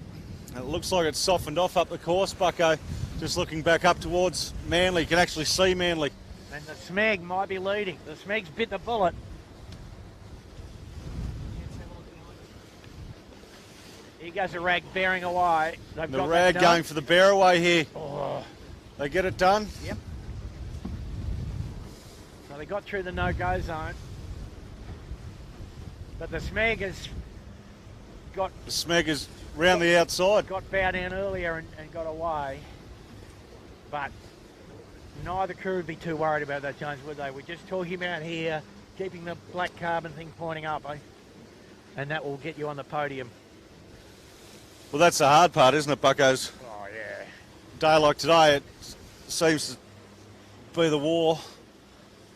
[SPEAKER 2] And it looks like it's softened off up the course, Bucko. Just looking back up towards Manly. You can actually see Manly.
[SPEAKER 1] And the Smeg might be leading. The Smeg's bit the bullet. Here goes the rag bearing away. They've
[SPEAKER 2] The
[SPEAKER 1] got
[SPEAKER 2] rag
[SPEAKER 1] that done.
[SPEAKER 2] going for the bearaway here.
[SPEAKER 1] Oh,
[SPEAKER 2] They get it done.
[SPEAKER 1] yep. So they got through the no-go zone. But the Smeg has got
[SPEAKER 2] The Smeg is round the outside.
[SPEAKER 1] bow down earlier and got away. But neither crew would be too worried about that, Jones, would they? We're just talking about here, keeping the black carbon thing pointing up, eh? And that will get you on the podium.
[SPEAKER 2] Well, that's the hard part, isn't it, Buckos?
[SPEAKER 1] Oh, yeah.
[SPEAKER 2] Day like today, it seems to be the war.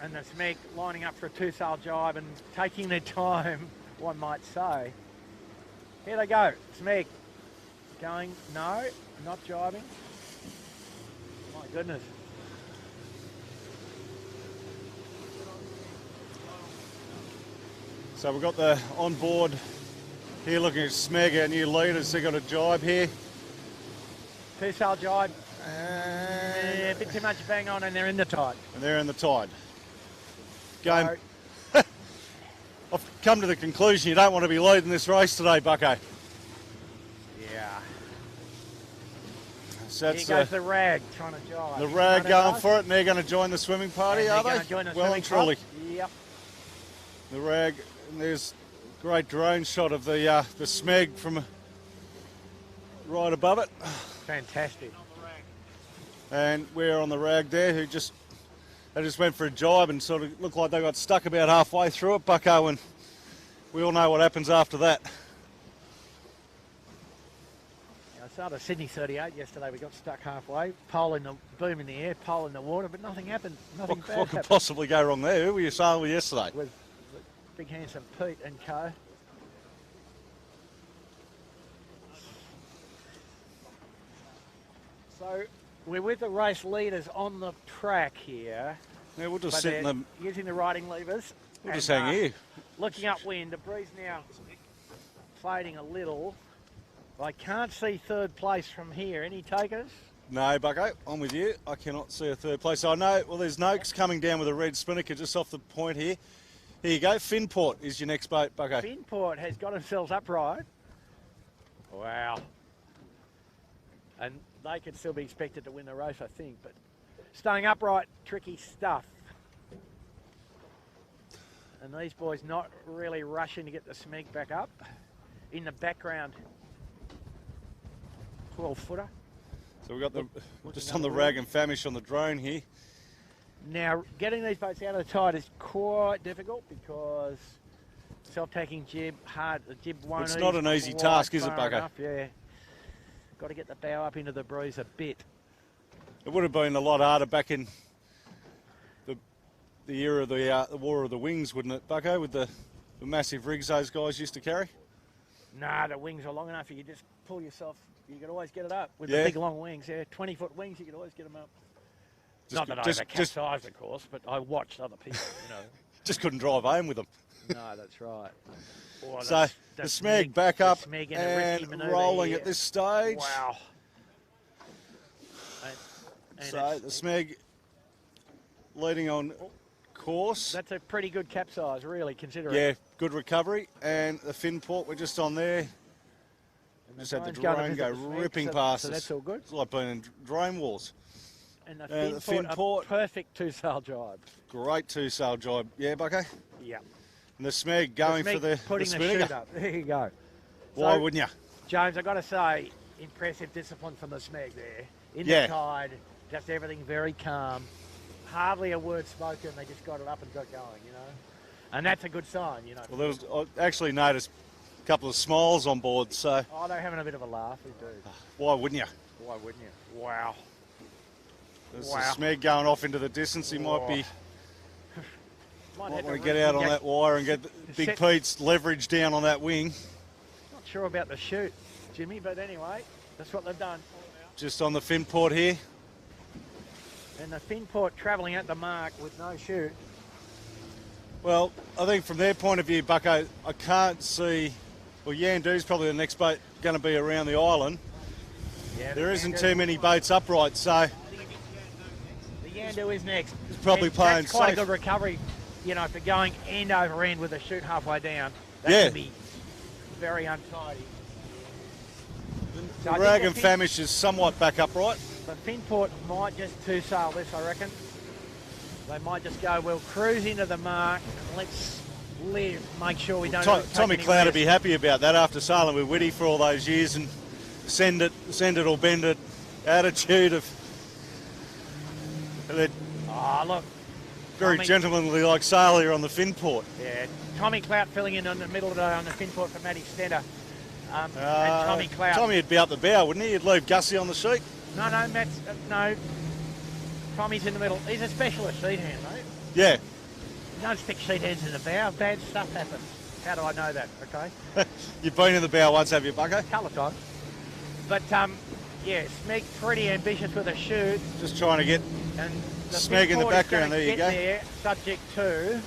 [SPEAKER 1] And the Smeg lining up for a two-sail jibe and taking their time, one might say. Here they go, Smeg. Going, no, not jibing. My goodness.
[SPEAKER 2] So we've got the on board here looking at Smeg, our new leaders. They've got a jibe here.
[SPEAKER 1] Two-sail jibe,
[SPEAKER 2] And,
[SPEAKER 1] a bit too much bang on and they're in the tide.
[SPEAKER 2] and they're in the tide. Game.
[SPEAKER 1] So,
[SPEAKER 2] I've come to the conclusion you don't want to be leading this race today, Bucko.
[SPEAKER 1] yeah.
[SPEAKER 2] So
[SPEAKER 1] Here
[SPEAKER 2] that's
[SPEAKER 1] goes the rag trying to jibe.
[SPEAKER 2] the
[SPEAKER 1] You
[SPEAKER 2] rag
[SPEAKER 1] know
[SPEAKER 2] going
[SPEAKER 1] that,
[SPEAKER 2] for it, and they're going to join the swimming party,
[SPEAKER 1] and
[SPEAKER 2] are
[SPEAKER 1] they're
[SPEAKER 2] they?
[SPEAKER 1] gonna join the
[SPEAKER 2] Well and
[SPEAKER 1] swimming
[SPEAKER 2] truly.
[SPEAKER 1] club. Yep.
[SPEAKER 2] The rag, and there's a great drone shot of the Smeg from right above it.
[SPEAKER 1] Fantastic.
[SPEAKER 2] And we're on the rag there, they just went for a jibe and sort of looked like they got stuck about halfway through it, Bucko, and we all know what happens after that.
[SPEAKER 1] Now started Sydney 38 yesterday. We got stuck halfway. Pole in the boom in the air, pole in the water, but nothing happened. Nothing
[SPEAKER 2] What
[SPEAKER 1] bad
[SPEAKER 2] could
[SPEAKER 1] happened.
[SPEAKER 2] possibly go wrong there? Who were you sailing with yesterday?
[SPEAKER 1] With Big Handsome Pete and co. So we're with the race leaders on the track here.
[SPEAKER 2] Yeah, we'll just
[SPEAKER 1] But
[SPEAKER 2] sit in
[SPEAKER 1] they're
[SPEAKER 2] them.
[SPEAKER 1] using the riding levers.
[SPEAKER 2] We'll just
[SPEAKER 1] and,
[SPEAKER 2] hang here.
[SPEAKER 1] Looking upwind, the breeze now fading a little. I can't see third place from here. Any takers?
[SPEAKER 2] No, Bucko, I'm with you. I cannot see a third place. I know, well, there's Noakes coming down with a red spinnaker just off the point here. Here you go. Finport is your next boat, Bucko.
[SPEAKER 1] Finport has got themselves upright. Wow. And they could still be expected to win the race, I think. But staying upright, tricky stuff. And these boys not really rushing to get the Smeg back up. In the background, 12-footer.
[SPEAKER 2] So we've got the
[SPEAKER 1] Looking
[SPEAKER 2] just on the
[SPEAKER 1] up
[SPEAKER 2] rag and famish on the drone here.
[SPEAKER 1] Now, getting these boats out of the tide is quite difficult because self-taking jib, hard, the jib won't
[SPEAKER 2] It's not an
[SPEAKER 1] ease
[SPEAKER 2] easy
[SPEAKER 1] quite
[SPEAKER 2] task, is it,
[SPEAKER 1] far
[SPEAKER 2] Bucko?
[SPEAKER 1] enough, yeah. Got to get the bow up into the breeze a bit.
[SPEAKER 2] It would have been a lot harder back in the era of the War of the Wings, wouldn't it, Bucko, with the massive rigs those guys used to carry?
[SPEAKER 1] Nah, the wings are long enough. You can just pull yourself. You can always get it up with
[SPEAKER 2] Yeah.
[SPEAKER 1] the big long wings. Yeah, 20-foot wings. You can always get them up. Not that I ever capsized, of course, but I watched other people. You know.
[SPEAKER 2] Just couldn't drive home with them.
[SPEAKER 1] No, that's right. Oh,
[SPEAKER 2] So the Smeg back up
[SPEAKER 1] the Smeg in a risky
[SPEAKER 2] and
[SPEAKER 1] manoeuvre
[SPEAKER 2] rolling
[SPEAKER 1] here.
[SPEAKER 2] at this stage.
[SPEAKER 1] Wow. And
[SPEAKER 2] So the Smeg leading on course.
[SPEAKER 1] that's a pretty good capsize, really, considering.
[SPEAKER 2] Yeah, good recovery. And the Finport, we're just on there.
[SPEAKER 1] And
[SPEAKER 2] Just had the
[SPEAKER 1] drone's going to
[SPEAKER 2] drone
[SPEAKER 1] visit
[SPEAKER 2] go
[SPEAKER 1] the Smeg,
[SPEAKER 2] ripping
[SPEAKER 1] so,
[SPEAKER 2] past
[SPEAKER 1] so
[SPEAKER 2] us.
[SPEAKER 1] that's all good.
[SPEAKER 2] It's like being in drone wars.
[SPEAKER 1] And the
[SPEAKER 2] the
[SPEAKER 1] Finport,
[SPEAKER 2] Finport.
[SPEAKER 1] a perfect two-sail jibe.
[SPEAKER 2] Great two-sail job. Yeah, Bucko?
[SPEAKER 1] Yeah.
[SPEAKER 2] And the Smeg going
[SPEAKER 1] Smeg
[SPEAKER 2] for the
[SPEAKER 1] putting the
[SPEAKER 2] spinnaker.
[SPEAKER 1] chute up. There you go.
[SPEAKER 2] Why
[SPEAKER 1] So,
[SPEAKER 2] wouldn't you?
[SPEAKER 1] James, I've got to say, impressive discipline from the Smeg there. In
[SPEAKER 2] Yeah.
[SPEAKER 1] the tide, just everything very calm. Hardly a word spoken. They just got it up and got going, you know. And that's a good sign, you know.
[SPEAKER 2] Well, there was, I actually noticed a couple of smiles on board, so
[SPEAKER 1] Oh, they're having a bit of a laugh, indeed.
[SPEAKER 2] why wouldn't you?
[SPEAKER 1] Why wouldn't you? Wow.
[SPEAKER 2] There's
[SPEAKER 1] Wow.
[SPEAKER 2] the Smeg going off into the distance. He might be
[SPEAKER 1] Might
[SPEAKER 2] might
[SPEAKER 1] have
[SPEAKER 2] want to
[SPEAKER 1] to
[SPEAKER 2] get out on that wire and get Big
[SPEAKER 1] set-
[SPEAKER 2] Pete's leverage down on that wing.
[SPEAKER 1] Not sure about the shoot, Jimmy, but anyway, that's what they've done.
[SPEAKER 2] Just on the Finport here.
[SPEAKER 1] And the Finport travelling at the mark with no shoot.
[SPEAKER 2] Well, I think from their point of view, Bucko, I can't see. Well, Yandu's probably the next boat going to be around the island.
[SPEAKER 1] Yeah,
[SPEAKER 2] There isn't too many boats upright, so
[SPEAKER 1] The Yandu is next.
[SPEAKER 2] He's probably
[SPEAKER 1] And
[SPEAKER 2] playing
[SPEAKER 1] that's quite
[SPEAKER 2] safe.
[SPEAKER 1] a good recovery, you know, for going end over end with a shoot halfway down. That
[SPEAKER 2] Yeah.
[SPEAKER 1] can be very untidy.
[SPEAKER 2] the rag and famish is somewhat back upright.
[SPEAKER 1] But Finport might just two-sail this, I reckon. They might just go, we'll cruise into the mark and let's live, make sure we don't take
[SPEAKER 2] Tommy
[SPEAKER 1] any
[SPEAKER 2] Cloud would
[SPEAKER 1] risks.
[SPEAKER 2] be happy about that after sailing with Whitty for all those years and send it or bend it attitude of that
[SPEAKER 1] Oh, look.
[SPEAKER 2] very
[SPEAKER 1] Tommy-
[SPEAKER 2] gentlemanly like sailor on the Finport.
[SPEAKER 1] Yeah, Tommy Clout filling in the middle today on the Finport for Matty Stender. And Tommy Clout.
[SPEAKER 2] Tommy would be up the bow, wouldn't he? He'd leave Gussie on the sheet.
[SPEAKER 1] No, Matt's, no. Tommy's in the middle. He's a specialist sheet hand, mate.
[SPEAKER 2] Yeah.
[SPEAKER 1] You don't stick sheet hands in the bow. Bad stuff happens. How do I know that? Okay.
[SPEAKER 2] You've been in the bow once, have you, Bucko?
[SPEAKER 1] A couple of times. But, yeah, Smeg pretty ambitious with a shoot.
[SPEAKER 2] Just trying to get
[SPEAKER 1] And the
[SPEAKER 2] Smeg in the
[SPEAKER 1] Finport is
[SPEAKER 2] background,
[SPEAKER 1] gonna
[SPEAKER 2] there you
[SPEAKER 1] get
[SPEAKER 2] go.
[SPEAKER 1] There, subject to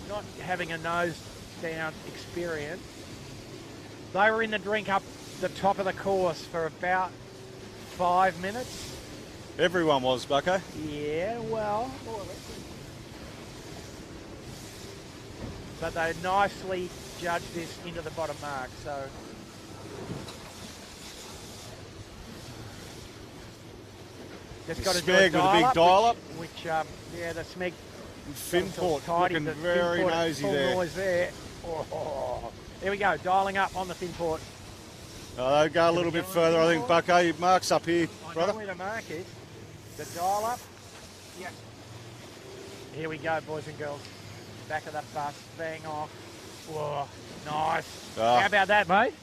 [SPEAKER 1] not having a nose down experience. They were in the drink up the top of the course for about 5 minutes.
[SPEAKER 2] Everyone was, Bucko.
[SPEAKER 1] Yeah, well. But they nicely judged this into the bottom mark, so. Just got to do a
[SPEAKER 2] Smeg with a
[SPEAKER 1] dial
[SPEAKER 2] big
[SPEAKER 1] up,
[SPEAKER 2] dial up.
[SPEAKER 1] Which, yeah, the Smeg
[SPEAKER 2] Finport
[SPEAKER 1] tidy,
[SPEAKER 2] looking
[SPEAKER 1] the
[SPEAKER 2] very
[SPEAKER 1] Finport
[SPEAKER 2] nosy
[SPEAKER 1] full
[SPEAKER 2] there.
[SPEAKER 1] noise there. Oh, there we go, dialing up on the Finport.
[SPEAKER 2] They'll go a little bit further, I think, Bucko. Your mark's up here,
[SPEAKER 1] I know
[SPEAKER 2] brother.
[SPEAKER 1] where the mark is. The dial up. Yep. Here we go, boys and girls. Back of the bus, bang off. Whoa, nice.
[SPEAKER 2] Ah.
[SPEAKER 1] How about that, mate?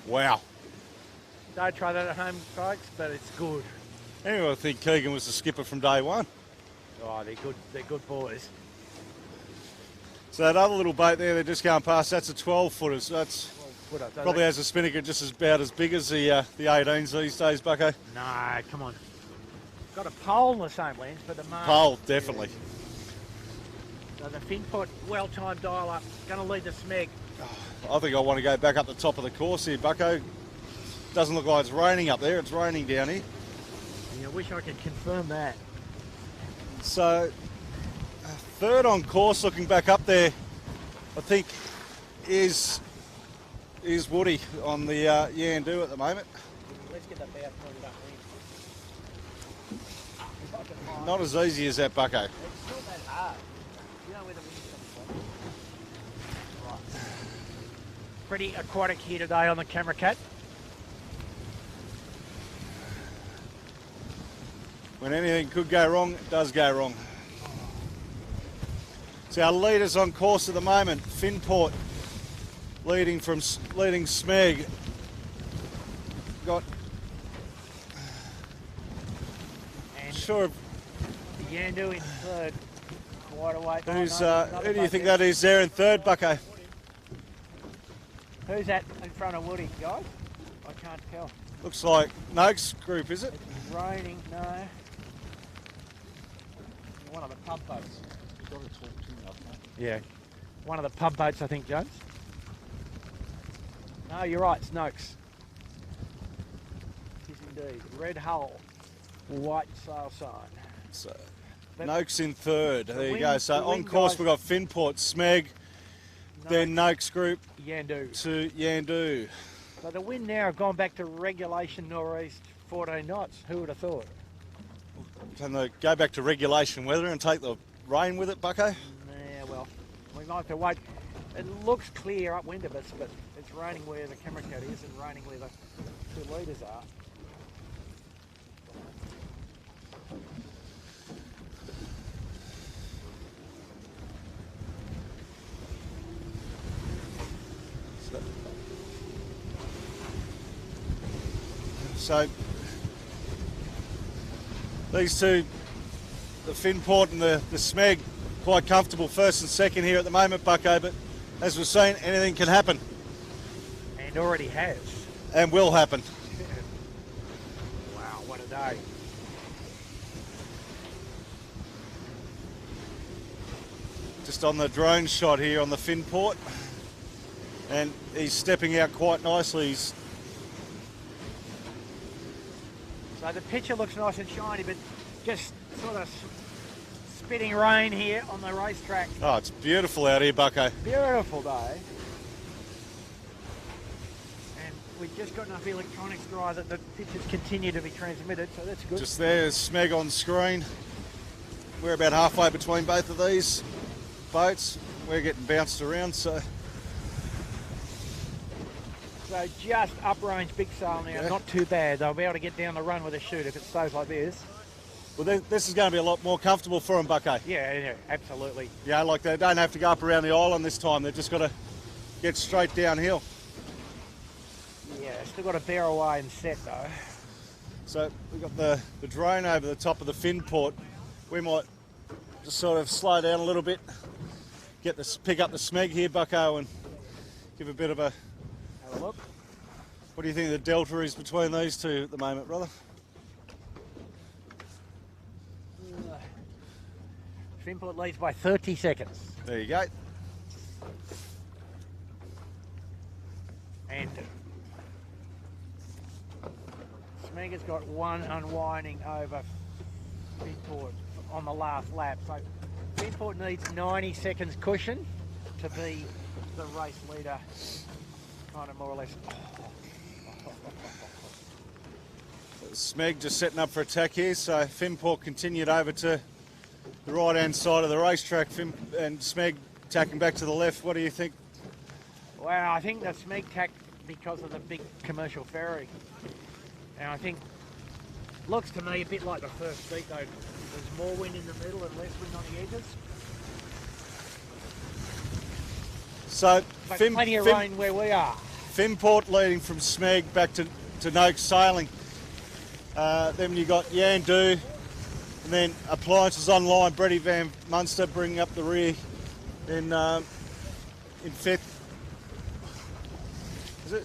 [SPEAKER 2] Wow.
[SPEAKER 1] Don't try that at home, folks, but it's good.
[SPEAKER 2] Anyway, I think Keegan was the skipper from day one.
[SPEAKER 1] Oh, they're good. They're good boys.
[SPEAKER 2] So that other little boat there, they're just going past, that's a 12-footer. So that's
[SPEAKER 1] Put up,
[SPEAKER 2] probably has a spinnaker just about as big as the 18s these days, Bucko.
[SPEAKER 1] No, come on. Got a pole in the same lens, but the mast.
[SPEAKER 2] Pole, definitely.
[SPEAKER 1] So the fin put, well-timed dial up. Going to lead the Smeg.
[SPEAKER 2] I think I want to go back up the top of the course here, Bucko. Doesn't look like it's raining up there. It's raining down here.
[SPEAKER 1] Yeah, I wish I could confirm that.
[SPEAKER 2] So, third on course, looking back up there, I think is Woody on the Yandu at the moment.
[SPEAKER 1] Let's get that bow pointed up.
[SPEAKER 2] Not as easy as that, Bucko.
[SPEAKER 1] It's not that hard. You know where the wind's coming from. Right. Pretty aquatic here today on the camera cat.
[SPEAKER 2] When anything could go wrong, it does go wrong. So our leaders on course at the moment, Finport leading Smeg. Got
[SPEAKER 1] And
[SPEAKER 2] sure
[SPEAKER 1] Yandu in third. Quite away.
[SPEAKER 2] who's
[SPEAKER 1] another
[SPEAKER 2] who do you
[SPEAKER 1] boat
[SPEAKER 2] think
[SPEAKER 1] there.
[SPEAKER 2] that is there in third, Bucko?
[SPEAKER 1] Who's that in front of Woody, guys? I can't tell.
[SPEAKER 2] Looks like Noakes group, is it?
[SPEAKER 1] It's raining, no. One of the pub boats.
[SPEAKER 3] You've got to talk to me, mate.
[SPEAKER 1] Yeah. One of the pub boats, I think, James. No, you're right, it's Noakes. It is indeed. Red hull, white sail sign.
[SPEAKER 2] So,
[SPEAKER 1] But
[SPEAKER 2] Noakes in third.
[SPEAKER 1] the
[SPEAKER 2] There you
[SPEAKER 1] wind-
[SPEAKER 2] go. So
[SPEAKER 1] the
[SPEAKER 2] on
[SPEAKER 1] wind
[SPEAKER 2] course
[SPEAKER 1] guys-
[SPEAKER 2] we've got Finport, Smeg, then Noakes group
[SPEAKER 1] Yandu.
[SPEAKER 2] to Yandu.
[SPEAKER 1] So the wind now have gone back to regulation northeast 14 knots. Who would have thought?
[SPEAKER 2] Can they go back to regulation weather and take the rain with it, Bucko?
[SPEAKER 1] Yeah, well, we might have to wait. It looks clear upwind of us, but it's raining where the camera cat is and raining where the two leaders are.
[SPEAKER 2] So these two, the Finport and the Smeg, quite comfortable first and second here at the moment, Bucko, but as we've seen, anything can happen
[SPEAKER 1] And already has.
[SPEAKER 2] and will happen.
[SPEAKER 1] Wow, what a day.
[SPEAKER 2] Just on the drone shot here on the Finport, and he's stepping out quite nicely. He's
[SPEAKER 1] So the picture looks nice and shiny, but just sort of spitting rain here on the racetrack.
[SPEAKER 2] oh, it's beautiful out here, Bucko.
[SPEAKER 1] Beautiful day. And we've just got enough electronics dry that the pictures continue to be transmitted, so that's good.
[SPEAKER 2] Just there's Smeg on screen. We're about halfway between both of these boats. We're getting bounced around, so
[SPEAKER 1] So just uprange big sail now,
[SPEAKER 2] Yeah.
[SPEAKER 1] not too bad. They'll be able to get down the run with a chute if it stays like this.
[SPEAKER 2] well, this is going to be a lot more comfortable for them, Bucko.
[SPEAKER 1] Yeah, absolutely.
[SPEAKER 2] Yeah, like they don't have to go up around the island this time. They've just got to get straight downhill.
[SPEAKER 1] Yeah, still got to bear away and set though.
[SPEAKER 2] So we've got the drone over the top of the Finport. We might just sort of slow down a little bit, pick up the Smeg here, Bucko, and give a bit of a.
[SPEAKER 1] Have a look.
[SPEAKER 2] What do you think the delta is between these two at the moment, brother?
[SPEAKER 1] Finport leads by 30 seconds.
[SPEAKER 2] There you go.
[SPEAKER 1] And Smega's got one unwinding over Finport on the last lap. So Finport needs 90 seconds cushion to be the race leader, kind of more or less.
[SPEAKER 2] Smeg just setting up for attack here, so Finport continued over to the right-hand side of the racetrack, and Smeg tacking back to the left. What do you think?
[SPEAKER 1] Wow, I think the Smeg tacked because of the big commercial ferry. And I think, looks to me a bit like the first seat though. There's more wind in the middle and less wind on the edges.
[SPEAKER 2] So
[SPEAKER 1] But plenty of rain where we are.
[SPEAKER 2] Finport leading from Smeg back to to Noakes Sailing. Then you got Yandu, and then Appliances Online, Brady Van Munster bringing up the rear in fifth. Is it?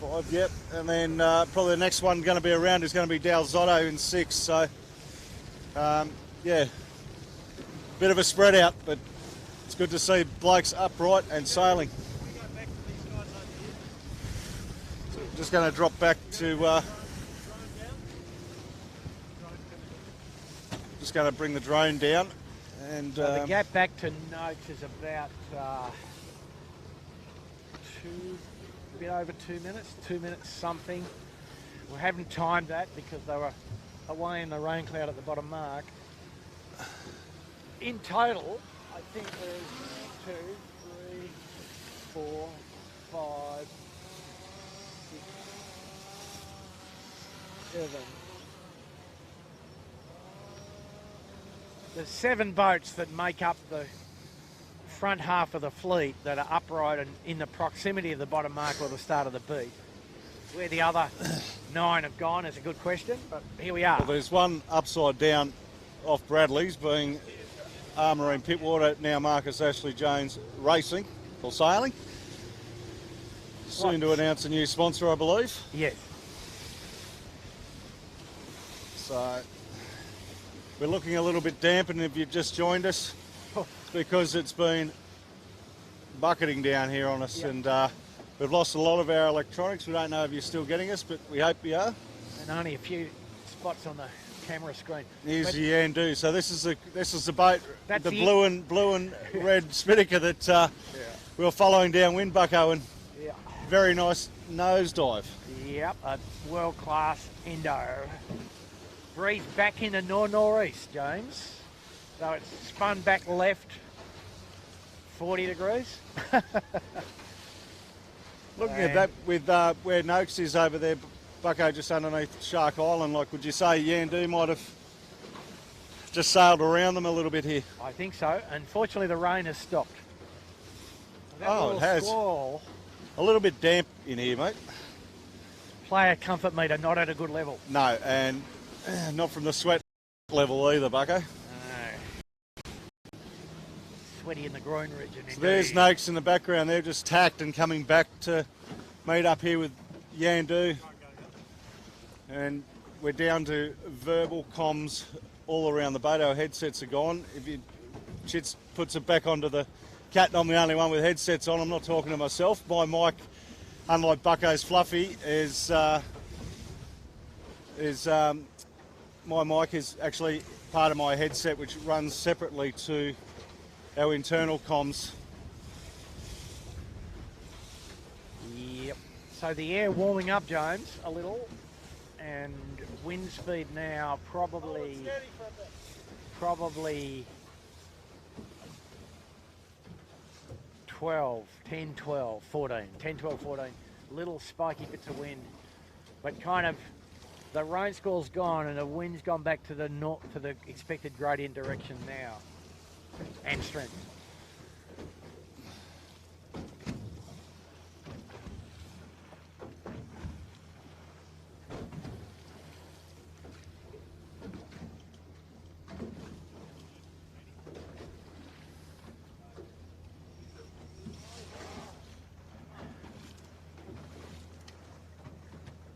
[SPEAKER 2] 5, yep. And then probably the next one going to be around is going to be Dalzotto in 6. So, yeah, bit of a spread out, but it's good to see blokes upright and sailing. So just going to drop back to... just going to bring the drone down. And
[SPEAKER 1] so the gap back to Noakes is about a bit over 2 minutes, 2 minutes something. We haven't timed that because they were away in the rain cloud at the bottom mark. In total, I think there's 2, 3, 4, 5, 6, 7. There's 7 boats that make up the front half of the fleet that are upright and in the proximity of the bottom mark or the start of the beat. Where the other 9 have gone is a good question, but here we are.
[SPEAKER 2] Well, there's one upside down off Bradley's, being Armour and Pittwater, now Marcus Ashley Jones Racing, or Sailing. Soon to announce a new sponsor, I believe.
[SPEAKER 1] Yes.
[SPEAKER 2] So we're looking a little bit dampened if you've just joined us, because it's been bucketing down here on us. Yep. And we've lost a lot of our electronics. We don't know if you're still getting us, but we hope you are.
[SPEAKER 1] And only a few spots on the camera screen.
[SPEAKER 2] Here's the Yandu. So this is the boat, the blue and red Spinnaker that we were following downwind, Bucko, and very nice nosedive.
[SPEAKER 1] Yep, a world-class endo. Breeze back into northeast, James. So it's spun back left 40 degrees.
[SPEAKER 2] Looking at that with where Noakes is over there, Bucko, just underneath Shark Island, like, would you say Yandu might have just sailed around them a little bit here?
[SPEAKER 1] I think so. Unfortunately, the rain has stopped.
[SPEAKER 2] It has.
[SPEAKER 1] Squall,
[SPEAKER 2] a little bit damp in here, mate.
[SPEAKER 1] Player comfort meter not at a good level.
[SPEAKER 2] No, and not from the sweat level either, Bucko.
[SPEAKER 1] No. Sweaty in the groin region.
[SPEAKER 2] So there's Noakes in the background. They're just tacked and coming back to meet up here with Yandu. And we're down to verbal comms all around the boat. Our headsets are gone. If you Chits puts it back onto the cat, I'm the only one with headsets on. I'm not talking to myself. My mic, unlike Bucko's Fluffy, my mic is actually part of my headset, which runs separately to our internal comms.
[SPEAKER 1] Yep. So the air warming up, James, a little, and wind speed now probably 12, 10, 12, 14, 10, 12, 14. Little spiky bits of wind, but kind of the rain squall's gone and the wind's gone back to the north, to the expected gradient direction now, and strength.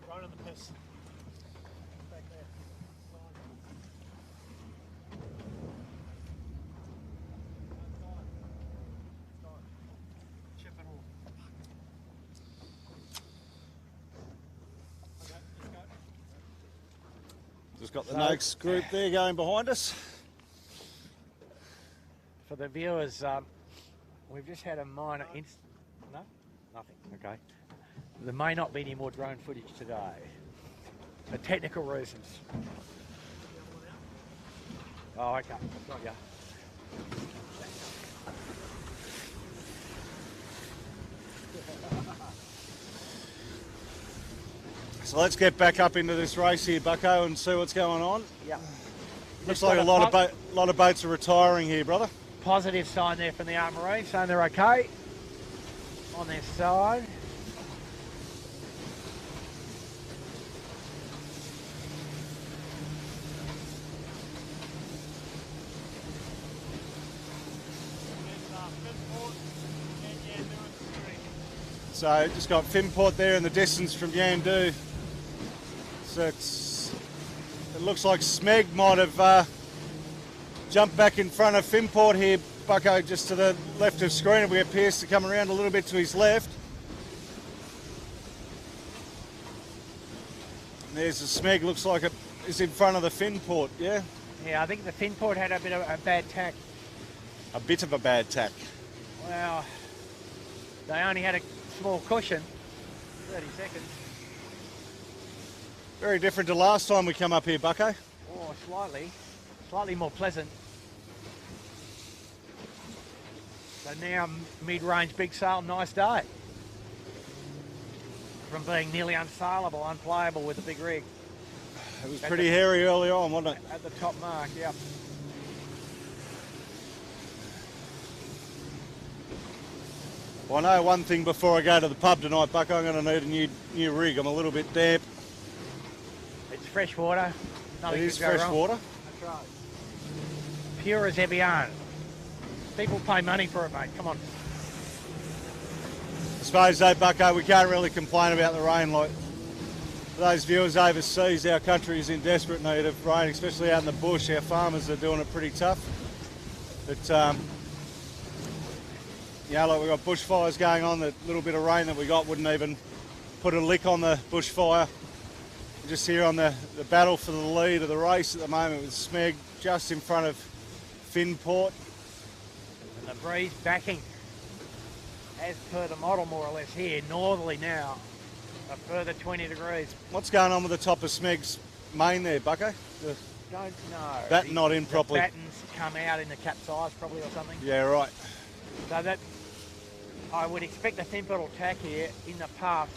[SPEAKER 3] Right on the piss. Back there. Chip it all. Okay, let's go.
[SPEAKER 2] Just got the Noakes group there going behind us.
[SPEAKER 1] For the viewers, we've just had a minor no? Nothing, okay. There may not be any more drone footage today for technical reasons. Oh, okay, got ya.
[SPEAKER 2] So let's get back up into this race here, Bucko, and see what's going on.
[SPEAKER 1] Yeah.
[SPEAKER 2] Looks like a lot of boats are retiring here, brother.
[SPEAKER 1] Positive sign there from the Armoury, saying they're okay on their side.
[SPEAKER 2] So just got Finport there in the distance from Yandu. So it looks like Smeg might have jumped back in front of Finport here, Bucko, just to the left of screen, and we get Pierce to come around a little bit to his left. And there's the Smeg, looks like it is in front of the Finport, yeah?
[SPEAKER 1] Yeah, I think the Finport had a bit of a bad tack.
[SPEAKER 2] A bit of a bad tack.
[SPEAKER 1] Well, they only had a small cushion, 30 seconds.
[SPEAKER 2] Very different to last time we come up here, Bucko.
[SPEAKER 1] Oh, slightly more pleasant. So now mid-range big sail, nice day. From being nearly unsaleable, unplayable with a big rig.
[SPEAKER 2] It was pretty hairy early on, wasn't it?
[SPEAKER 1] At the top mark, yeah.
[SPEAKER 2] Well, I know one thing before I go to the pub tonight, Bucko, I'm going to need a new rig. I'm a little bit damp.
[SPEAKER 1] It's fresh water. Nothing
[SPEAKER 2] It is
[SPEAKER 1] can go
[SPEAKER 2] fresh
[SPEAKER 1] wrong.
[SPEAKER 2] water.
[SPEAKER 1] That's right. Pure as Evian. People pay money for it, mate. Come on.
[SPEAKER 2] I suppose though, Bucko, we can't really complain about the rain. Like, for those viewers overseas, our country is in desperate need of rain, especially out in the bush. Our farmers are doing it pretty tough. But, yeah, like we've got bushfires going on. That little bit of rain that we got wouldn't even put a lick on the bushfire. We're just here on the battle for the lead of the race at the moment with Smeg just in front of Finport.
[SPEAKER 1] And the breeze backing, as per the model more or less here, northerly now, a further 20 degrees.
[SPEAKER 2] What's going on with the top of Smeg's main there, Bucko?
[SPEAKER 1] Don't know.
[SPEAKER 2] Batten not in properly.
[SPEAKER 1] The battens come out in the capsize probably or something.
[SPEAKER 2] Yeah, right.
[SPEAKER 1] So that, I would expect the Finport will tack here in the path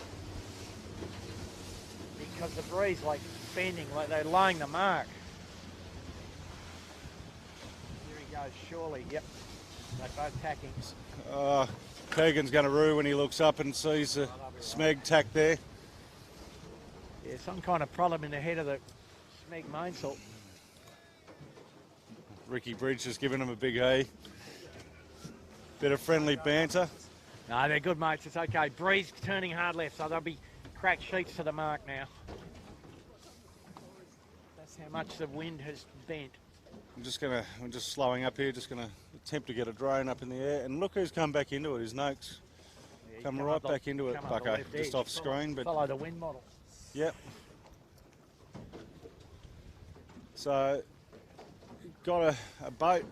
[SPEAKER 1] because the breeze like bending, like they're laying the mark. Here he goes, surely, yep. They're both tacking.
[SPEAKER 2] Keegan's going to rue when he looks up and sees the Smeg tack there.
[SPEAKER 1] Yeah, some kind of problem in the head of the Smeg mainsail.
[SPEAKER 2] Ricky Bridge has given him a big A. Bit of friendly banter.
[SPEAKER 1] No, they're good, mates. It's okay. Breeze turning hard left, so they'll be cracked sheets to the mark now. That's how much the wind has bent.
[SPEAKER 2] I'm just slowing up here, just going to attempt to get a drone up in the air. And look who's come back into it, is Noakes.
[SPEAKER 1] Yeah,
[SPEAKER 2] Come right back into it,
[SPEAKER 1] up the
[SPEAKER 2] Bucko,
[SPEAKER 1] left
[SPEAKER 2] just
[SPEAKER 1] edge.
[SPEAKER 2] off screen. But
[SPEAKER 1] Follow the wind model.
[SPEAKER 2] yep. So, got a boat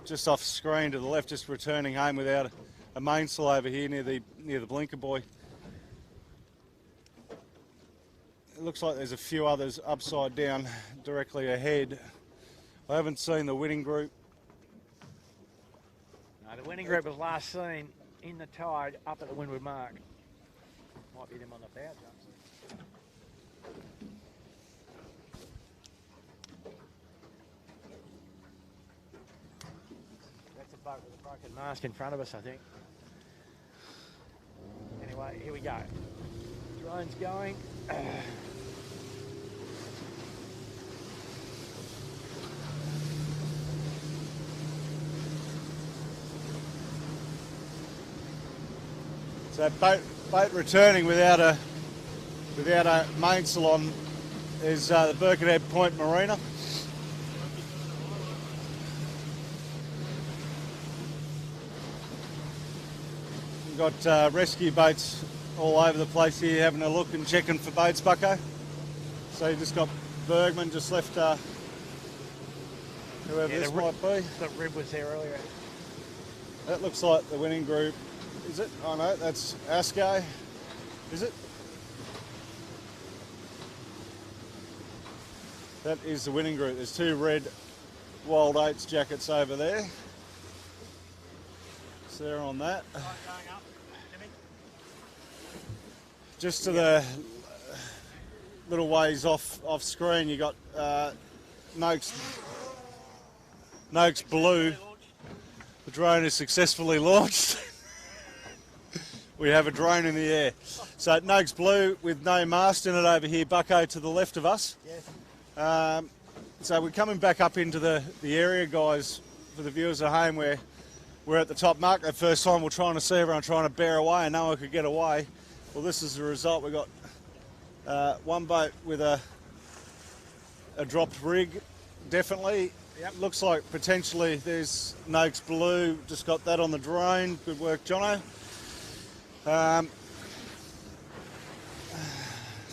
[SPEAKER 2] just off screen to the left, just returning home without a mainsail over here near the blinker buoy. It looks like there's a few others upside down directly ahead. I haven't seen the winning group.
[SPEAKER 1] No, the winning group was last seen in the tide up at the windward mark. Might be them on the bow jumps. That's a boat with a broken mast in front of us, I think. Anyway, here we go. Drone's going.
[SPEAKER 2] So boat returning without a mainsail on is the Birkenhead Point Marina. We've got rescue boats all over the place here having a look and checking for boats, Bucko. So you just got Bergman just left whoever this might be.
[SPEAKER 1] The rib was there earlier.
[SPEAKER 2] That looks like the winning group. Is it? Oh no, that's Asco. Is it? That is the winning group. There's two red Wild Oats jackets over there. So they're on that. Just to the little ways off screen, you got Noakes Blue. The drone is successfully launched. We have a drone in the air. So Noakes Blue with no mast in it over here, Bucko, to the left of us.
[SPEAKER 1] Yes.
[SPEAKER 2] So we're coming back up into the area, guys, for the viewers at home, where we're at the top mark. The first time we're trying to see everyone trying to bear away and no one could get away. Well, this is the result. We got one boat with a dropped rig, definitely.
[SPEAKER 1] Yep.
[SPEAKER 2] Looks like potentially there's Noakes Blue. Just got that on the drone. Good work, Jono.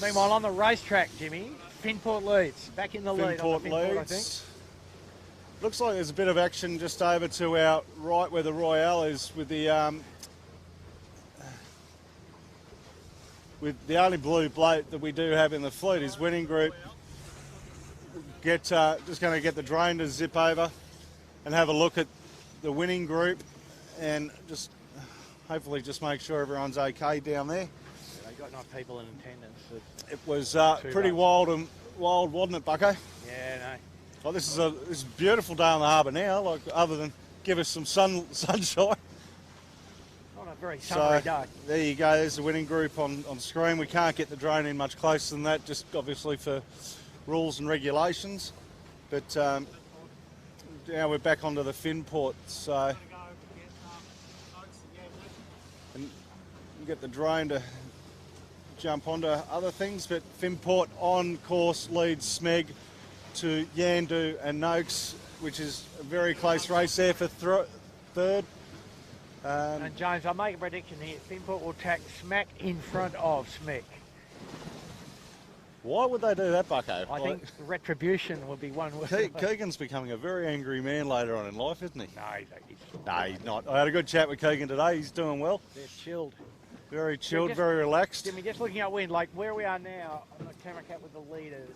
[SPEAKER 1] Meanwhile, on the racetrack, Jimmy, Finport leads. Back in the lead on
[SPEAKER 2] Finport
[SPEAKER 1] the Finport, I think.
[SPEAKER 2] leads. Looks like there's a bit of action just over to our right where the Royale is with the only blue bloke that we do have in the fleet is Winning Group. Just going to get the drone to zip over and have a look at the Winning Group and just hopefully just make sure everyone's okay down there.
[SPEAKER 1] Yeah, they got enough people in attendance.
[SPEAKER 2] It was pretty wild, wasn't it, Bucko?
[SPEAKER 1] Yeah, no.
[SPEAKER 2] Well, this is a beautiful day on the harbour now, like other than give us some sunshine.
[SPEAKER 1] Not a very summery day.
[SPEAKER 2] There you go, there's the Winning Group on screen. We can't get the drone in much closer than that, just obviously for rules and regulations. But now we're back onto the Finport, so and we get the drone to jump onto other things. But Finport on course leads Smeg to Yandu and Noakes, which is a very close race there for third.
[SPEAKER 1] And James, I'll make a prediction here. Finport will tack smack in front of Smeg.
[SPEAKER 2] Why would they do that, Bucko?
[SPEAKER 1] I think retribution would be one word.
[SPEAKER 2] Keegan's becoming a very angry man later on in life, isn't he?
[SPEAKER 1] No,
[SPEAKER 2] He's not. I had a good chat with Keegan today. He's doing well.
[SPEAKER 1] They're chilled.
[SPEAKER 2] Very chilled, very relaxed.
[SPEAKER 1] Jimmy, just looking at wind, like where we are now on the camera cat with the leaders,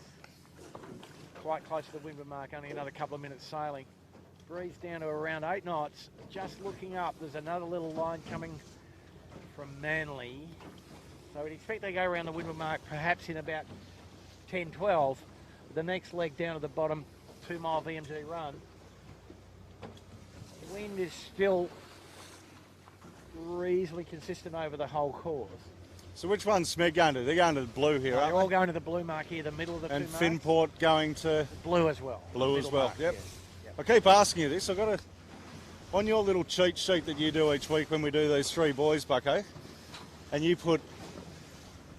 [SPEAKER 1] quite close to the windward mark, only another couple of minutes sailing. Breeze down to around 8 knots. Just looking up, there's another little line coming from Manly. So we'd expect they go around the windward mark perhaps in about 10, 12. The next leg down to the bottom, 2 mile VMG run. The wind is still reasonably consistent over the whole course.
[SPEAKER 2] So which one's Smeg going to? They're going to the blue here,
[SPEAKER 1] They're
[SPEAKER 2] aren't
[SPEAKER 1] all
[SPEAKER 2] they?
[SPEAKER 1] going to the blue mark here, the middle of the
[SPEAKER 2] And
[SPEAKER 1] two marks.
[SPEAKER 2] Finport going to
[SPEAKER 1] Blue as well.
[SPEAKER 2] blue as well.
[SPEAKER 1] Mark,
[SPEAKER 2] Yep.
[SPEAKER 1] yes. Yep.
[SPEAKER 2] I keep asking you this. I've got on your little cheat sheet that you do each week when we do these 3 boys, Bucko, and you put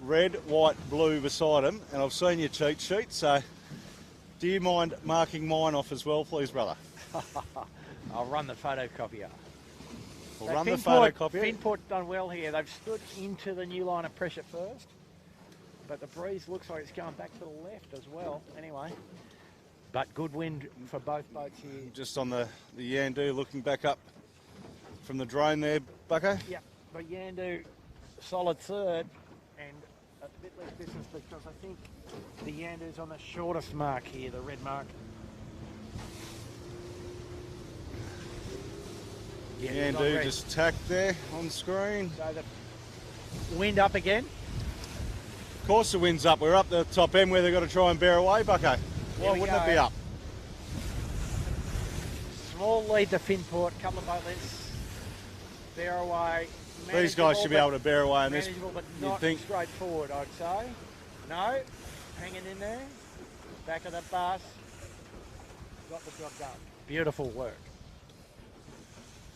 [SPEAKER 2] red, white, blue beside them, and I've seen your cheat sheet, so do you mind marking mine off as well, please, brother?
[SPEAKER 1] I'll run the photocopier.
[SPEAKER 2] We'll run the photocopier.
[SPEAKER 1] Finport done well here. They've stood into the new line of pressure first, but the breeze looks like it's going back to the left as well. Anyway, but good wind for both boats here.
[SPEAKER 2] Just on the Yandu, looking back up from the drone there, Bucko.
[SPEAKER 1] Yeah, but Yandu solid third and a bit less distance because I think the Yandu's on the shortest mark here, the red mark.
[SPEAKER 2] Yandu just tacked there on screen.
[SPEAKER 1] So the wind up again.
[SPEAKER 2] Of course the wind's up. We're up the top end where they've got to try and bear away, Bucko. Why wouldn't it be up?
[SPEAKER 1] Small lead to Finport, couple of boat lengths. Bear away.
[SPEAKER 2] These guys should be able to bear away in this.
[SPEAKER 1] Manageable, but not straightforward, I'd say. No, hanging in there. Back of the bus. Got the job done. Beautiful work.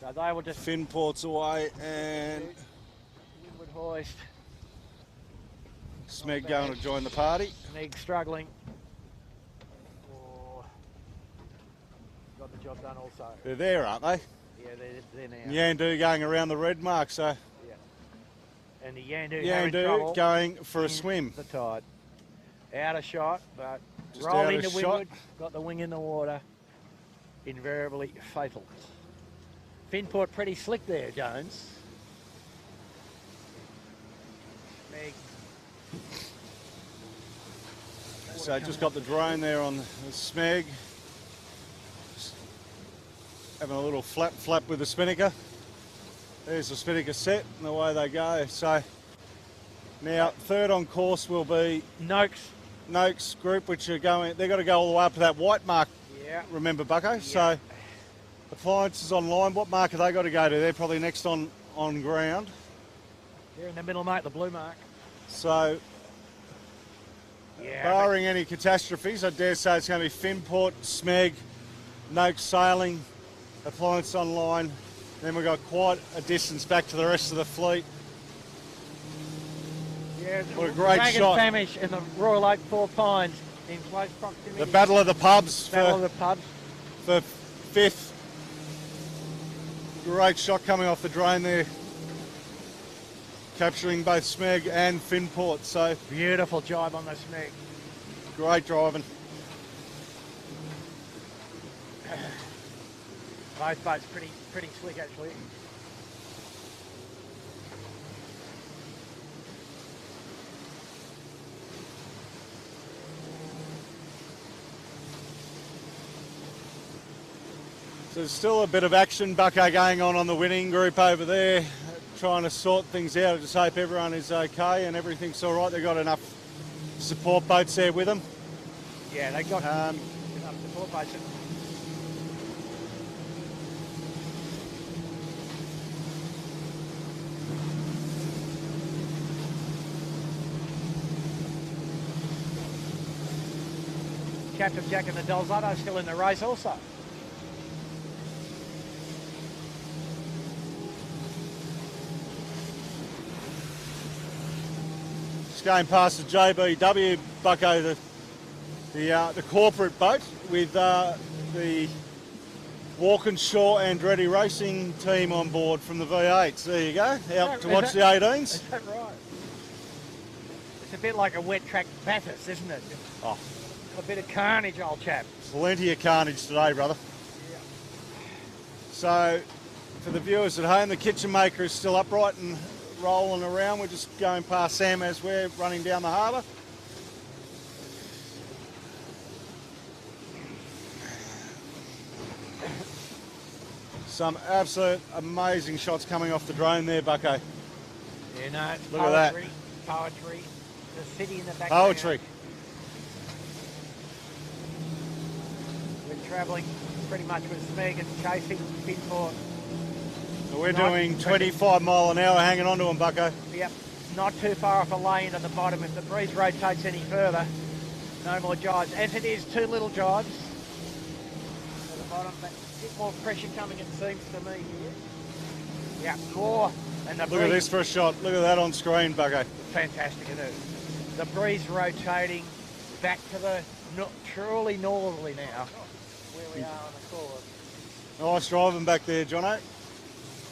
[SPEAKER 1] So they will just
[SPEAKER 2] Finport's away and
[SPEAKER 1] windward hoist.
[SPEAKER 2] Smeg going to join the party.
[SPEAKER 1] Smeg struggling. Oh, got the job done also.
[SPEAKER 2] They're there, aren't they?
[SPEAKER 1] Yeah, they're now.
[SPEAKER 2] Yandu going around the red mark, so
[SPEAKER 1] Yeah. And the Yandu having trouble
[SPEAKER 2] going for a
[SPEAKER 1] in
[SPEAKER 2] swim.
[SPEAKER 1] The tide. Out of shot, but
[SPEAKER 2] Just
[SPEAKER 1] rolled
[SPEAKER 2] out of
[SPEAKER 1] into
[SPEAKER 2] shot.
[SPEAKER 1] windward. Got the wing in the water. Invariably fatal. Finport pretty slick there, Jones. Meg.
[SPEAKER 2] So just got the drone there on the Smeg. Just having a little flap with the spinnaker. There's the spinnaker set and away they go. So now third on course will be Noakes group, which are going, they've got to go all the way up to that white mark.
[SPEAKER 1] Yeah.
[SPEAKER 2] Remember, Bucko?
[SPEAKER 1] Yeah.
[SPEAKER 2] So appliances online, what mark have they got to go to? They're probably next on ground.
[SPEAKER 1] They're in the middle, mate, the blue mark.
[SPEAKER 2] So
[SPEAKER 1] Yeah.
[SPEAKER 2] barring any catastrophes, I dare say it's going to be Finport, Smeg, Noakes sailing, appliance online. Then we've got quite a distance back to the rest of the fleet.
[SPEAKER 1] Yeah,
[SPEAKER 2] What a great
[SPEAKER 1] Dragon
[SPEAKER 2] shot.
[SPEAKER 1] Famish and the Royal Oak Four Pines in close proximity.
[SPEAKER 2] The Battle of the Pubs
[SPEAKER 1] Battle of the Pubs.
[SPEAKER 2] for fifth. Great shot coming off the drone there. Capturing both Smeg and Finport, so
[SPEAKER 1] Beautiful jibe on the Smeg.
[SPEAKER 2] great driving.
[SPEAKER 1] Both boats pretty slick actually.
[SPEAKER 2] So there's still a bit of action, Bucko, going on the winning group over there, trying to sort things out. I just hope everyone is okay and everything's all right. They've got enough support boats there with them.
[SPEAKER 1] Yeah, they got enough support boats. Captain Jack and the Delzato still in the race also.
[SPEAKER 2] Just going past the JBW, Bucko, the corporate boat with the Walkinshaw Andretti Racing team on board from the V8s. There you go, out to watch the 18s.
[SPEAKER 1] Is that right? It's a bit like a wet track Bathurst, isn't it?
[SPEAKER 2] Oh,
[SPEAKER 1] A bit of carnage, old chap.
[SPEAKER 2] plenty of carnage today, brother.
[SPEAKER 1] Yeah.
[SPEAKER 2] So, for the viewers at home, the kitchen maker is still upright and rolling around. We're just going past Sam as we're running down the harbour. Some absolute amazing shots coming off the drone there, Bucko.
[SPEAKER 1] You know,
[SPEAKER 2] Look at that.
[SPEAKER 1] Poetry, the city in the background.
[SPEAKER 2] Poetry.
[SPEAKER 1] We're travelling pretty much with Smeg and chasing Finport.
[SPEAKER 2] So we're
[SPEAKER 1] Not-
[SPEAKER 2] doing 25 mile an hour hanging onto them, Bucko.
[SPEAKER 1] Yep, not too far off a lane at the bottom. If the breeze rotates any further, no more jibes. As it is, two little jibes at the bottom, but a bit more pressure coming, it seems to me here. Yeah, more. And the
[SPEAKER 2] Look at this for a shot. Look at that on screen, Bucko.
[SPEAKER 1] Fantastic, it is. The breeze rotating back to the truly northerly now, where we are on the course.
[SPEAKER 2] Nice driving back there, Jono.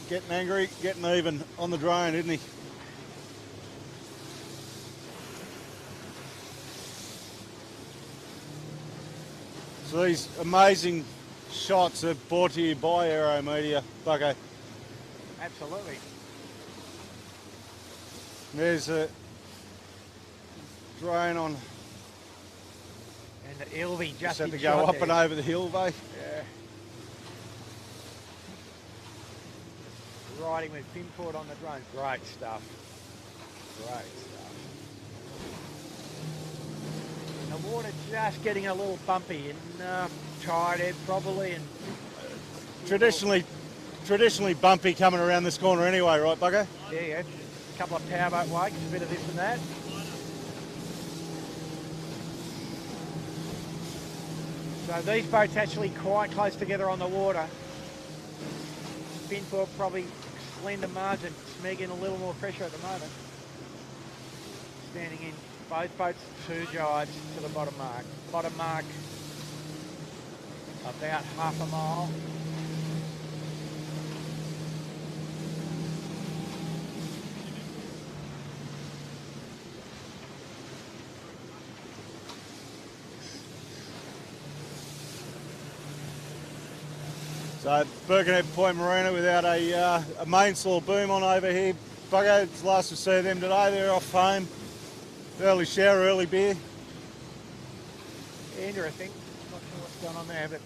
[SPEAKER 2] Getting angry, getting even on the drone, isn't he? So these amazing shots are brought to you by AeroMedia, Bucko.
[SPEAKER 1] Absolutely.
[SPEAKER 2] There's a drone on.
[SPEAKER 1] And the Ilvy just
[SPEAKER 2] Just had
[SPEAKER 1] in
[SPEAKER 2] to go
[SPEAKER 1] shot
[SPEAKER 2] up
[SPEAKER 1] there.
[SPEAKER 2] and over the hill, Bay.
[SPEAKER 1] Yeah. Riding with Finport on the drone. Great stuff. Great stuff. And the water just getting a little bumpy and tired head probably. And
[SPEAKER 2] Traditionally bumpy coming around this corner anyway, right, Bucko?
[SPEAKER 1] yeah. A couple of powerboat wakes, a bit of this and that. So these boats actually quite close together on the water. Finport probably slender margin, Smeg in a little more pressure at the moment. Standing in both boats, two jibes to the bottom mark. Bottom mark about half a mile.
[SPEAKER 2] So Birkenhead Point Marina without a mainsail boom on over here. Buggo, it's the last we see them today. They're off home. Early shower, early beer.
[SPEAKER 1] Interesting. Not sure what's going on there, but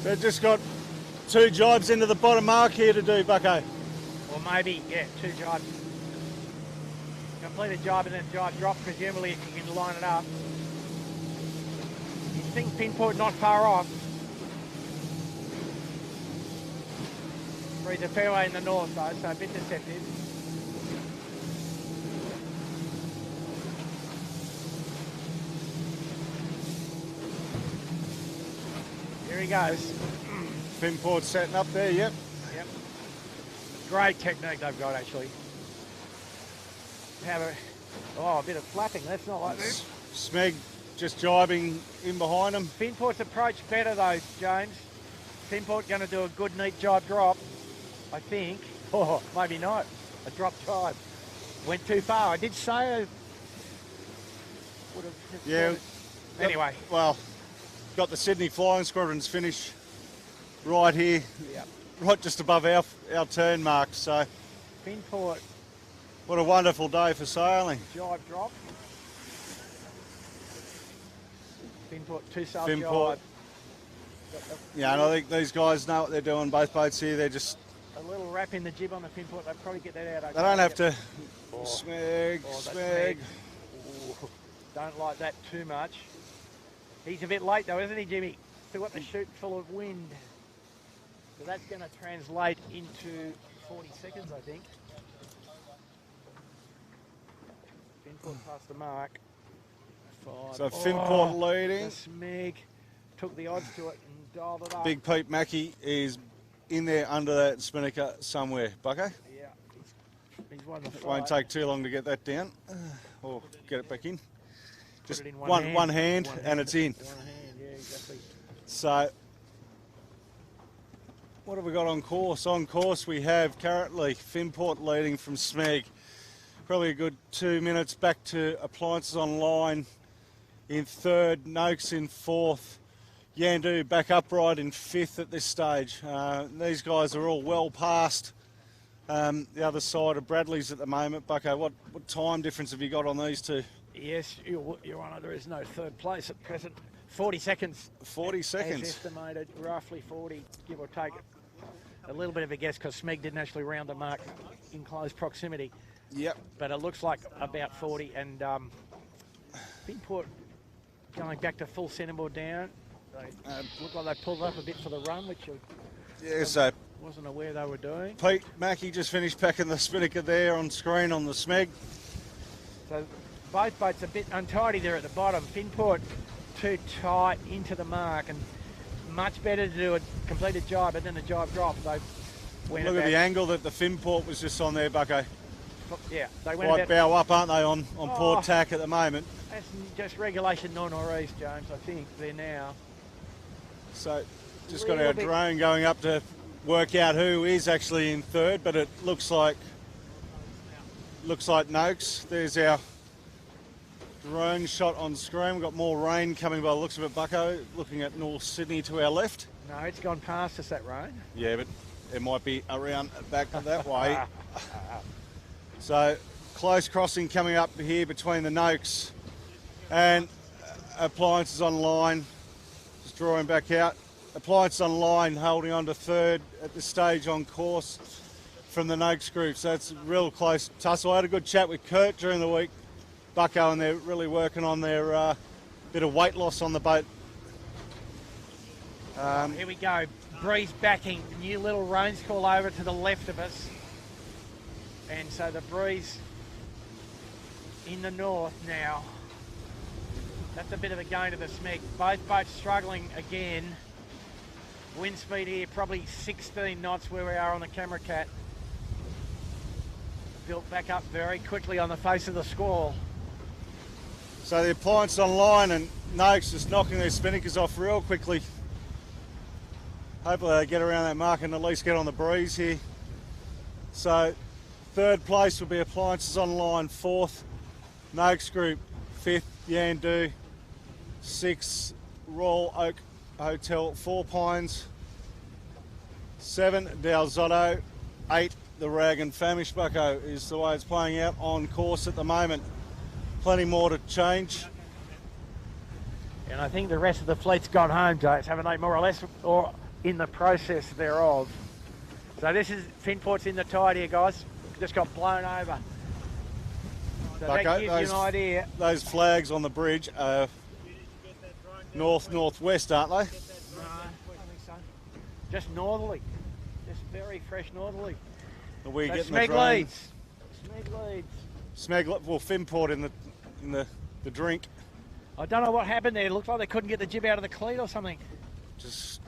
[SPEAKER 2] They've just got two jibes into the bottom mark here to do, Bucko.
[SPEAKER 1] or maybe, yeah, two jibes. Complete a jibe and then jibe drop, presumably if you can line it up. You think Finport not far off. Breeze a fairway in the north though, so a bit deceptive. Here he goes.
[SPEAKER 2] Finport setting up there, yep.
[SPEAKER 1] Yep. Great technique they've got actually. Have a bit of flapping. That's not like this.
[SPEAKER 2] Smeg just jibing in behind him.
[SPEAKER 1] Finport's approach better though, James. Finport going to do a good neat jibe drop, I think. Oh, maybe not. A drop jibe. Went too far. I did say would have.
[SPEAKER 2] Yeah.
[SPEAKER 1] Anyway.
[SPEAKER 2] Well, got the Sydney Flying Squadrons finish right here,
[SPEAKER 1] Yep.
[SPEAKER 2] right just above our turn mark. So,
[SPEAKER 1] Finport
[SPEAKER 2] what a wonderful day for sailing.
[SPEAKER 1] jibe drop. Finport two-sail
[SPEAKER 2] Finport.
[SPEAKER 1] jibe.
[SPEAKER 2] Yeah, and I think these guys know what they're doing. Both boats here, they're just,
[SPEAKER 1] A little wrap in the jib on the Finport. They'll probably get that out. Okay.
[SPEAKER 2] they don't have to.
[SPEAKER 1] Oh.
[SPEAKER 2] Smeg,
[SPEAKER 1] Oh, that's
[SPEAKER 2] Smeg.
[SPEAKER 1] Ooh, don't like that too much. He's a bit late though, isn't he, Jimmy? Still got the chute full of wind. So that's going to translate into 40 seconds, I think. Finport past the mark. Five.
[SPEAKER 2] So Finport leading.
[SPEAKER 1] The Smeg took the odds to it and dialed it up.
[SPEAKER 2] Big Pete Mackey is in there under that spinnaker somewhere, Bucko.
[SPEAKER 1] Yeah, he's won the
[SPEAKER 2] It
[SPEAKER 1] fight.
[SPEAKER 2] won't take too long to get that down, or get it back in. Just
[SPEAKER 1] it in
[SPEAKER 2] one
[SPEAKER 1] one
[SPEAKER 2] hand,
[SPEAKER 1] hand.
[SPEAKER 2] and
[SPEAKER 1] One hand.
[SPEAKER 2] it's in.
[SPEAKER 1] One hand, yeah, exactly.
[SPEAKER 2] So, what have we got on course? On course we have currently Finport leading from Smeg. Probably a good 2 minutes back to Appliances Online in third, Noakes in fourth, Yandu back upright in fifth at this stage. These guys are all well past the other side of Bradley's at the moment. Bucko, what time difference have you got on these two?
[SPEAKER 1] Yes, Your Honour, there is no third place at present. 40 seconds.
[SPEAKER 2] 40 seconds.
[SPEAKER 1] As estimated, roughly 40, give or take. A little bit of a guess because Smeg didn't actually round the mark in close proximity.
[SPEAKER 2] Yep.
[SPEAKER 1] But it looks like about 40. And Finport going back to full centreboard down. They look like they pulled up a bit for the run, which
[SPEAKER 2] Yeah, so
[SPEAKER 1] I wasn't aware they were doing.
[SPEAKER 2] Pete Mackey just finished packing the spinnaker there on screen on the Smeg.
[SPEAKER 1] So both boats a bit untidy there at the bottom. Finport too tight into the mark, and much better to do a completed jibe and then a jibe drop. They went
[SPEAKER 2] Look at
[SPEAKER 1] about,
[SPEAKER 2] the angle that the Finport was just on there, Bucko.
[SPEAKER 1] yeah, they went
[SPEAKER 2] Quite
[SPEAKER 1] about.
[SPEAKER 2] bow up, aren't they, on
[SPEAKER 1] Oh.
[SPEAKER 2] port tack at the moment?
[SPEAKER 1] That's just regulation non-nor'east, James. I think they're now.
[SPEAKER 2] So just got
[SPEAKER 1] Little
[SPEAKER 2] our
[SPEAKER 1] bit-
[SPEAKER 2] drone going up to work out who is actually in third, but it looks like Noakes. There's our drone shot on screen. We've got more rain coming by the looks of it, Bucko, looking at North Sydney to our left.
[SPEAKER 1] No, it's gone past us, that rain.
[SPEAKER 2] Yeah, but it might be around back that way. So close crossing coming up here between the Noakes and Appliances Online. Just drawing back out. Appliances Online holding on to third at this stage on course from the Noakes group. So it's a real close tussle. I had a good chat with Kurt during the week, Bucko, and they're really working on their bit of weight loss on the boat.
[SPEAKER 1] Here we go. Breeze backing. New little rains call over to the left of us. And so the breeze in the north now. That's a bit of a gain to the Smeg. Both boats struggling again. Wind speed here, probably 16 knots where we are on the camera cat. Built back up very quickly on the face of the squall.
[SPEAKER 2] So the Appliance Online and Noakes just knocking their spinnakers off real quickly. Hopefully they get around that mark and at least get on the breeze here. So third place will be Appliances Online, fourth Noakes Group, fifth Yandu, sixth Royal Oak Hotel, Four Pines, seven Dalzotto, eight the Rag and Famish, Bucko, is the way it's playing out on course at the moment. Plenty more to change.
[SPEAKER 1] And I think the rest of the fleet's gone home, James, haven't they, more or less, or in the process thereof. So this is Finport's in the tide here, guys. Just got blown over. So
[SPEAKER 2] Bucko,
[SPEAKER 1] that gives you an idea.
[SPEAKER 2] Those flags on the bridge are north-northwest, aren't they?
[SPEAKER 1] No, I don't think so. Just northerly. Just very fresh northerly.
[SPEAKER 2] Are we
[SPEAKER 1] So
[SPEAKER 2] getting the
[SPEAKER 1] Smeg
[SPEAKER 2] drone?
[SPEAKER 1] leads. Smeg leads.
[SPEAKER 2] Smeg, well, fin port in the drink.
[SPEAKER 1] I don't know what happened there. It looked like they couldn't get the jib out of the cleat or something.
[SPEAKER 2] Just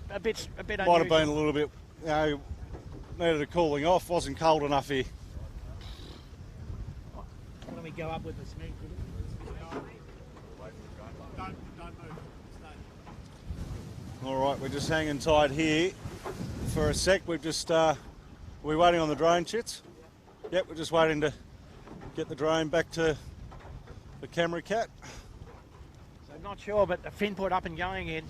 [SPEAKER 1] A bit
[SPEAKER 2] might have
[SPEAKER 1] unusual.
[SPEAKER 2] been a little bit, needed a cooling off. Wasn't cold enough here.
[SPEAKER 1] Let me go up with the Smeg.
[SPEAKER 3] Don't move. Stay.
[SPEAKER 2] All right, we're just hanging tight here for a sec. We've just, we're waiting on the drone, Chits? Yep, we're just waiting to get the drone back to the camera cat.
[SPEAKER 1] So not sure, but the fin put up and going again.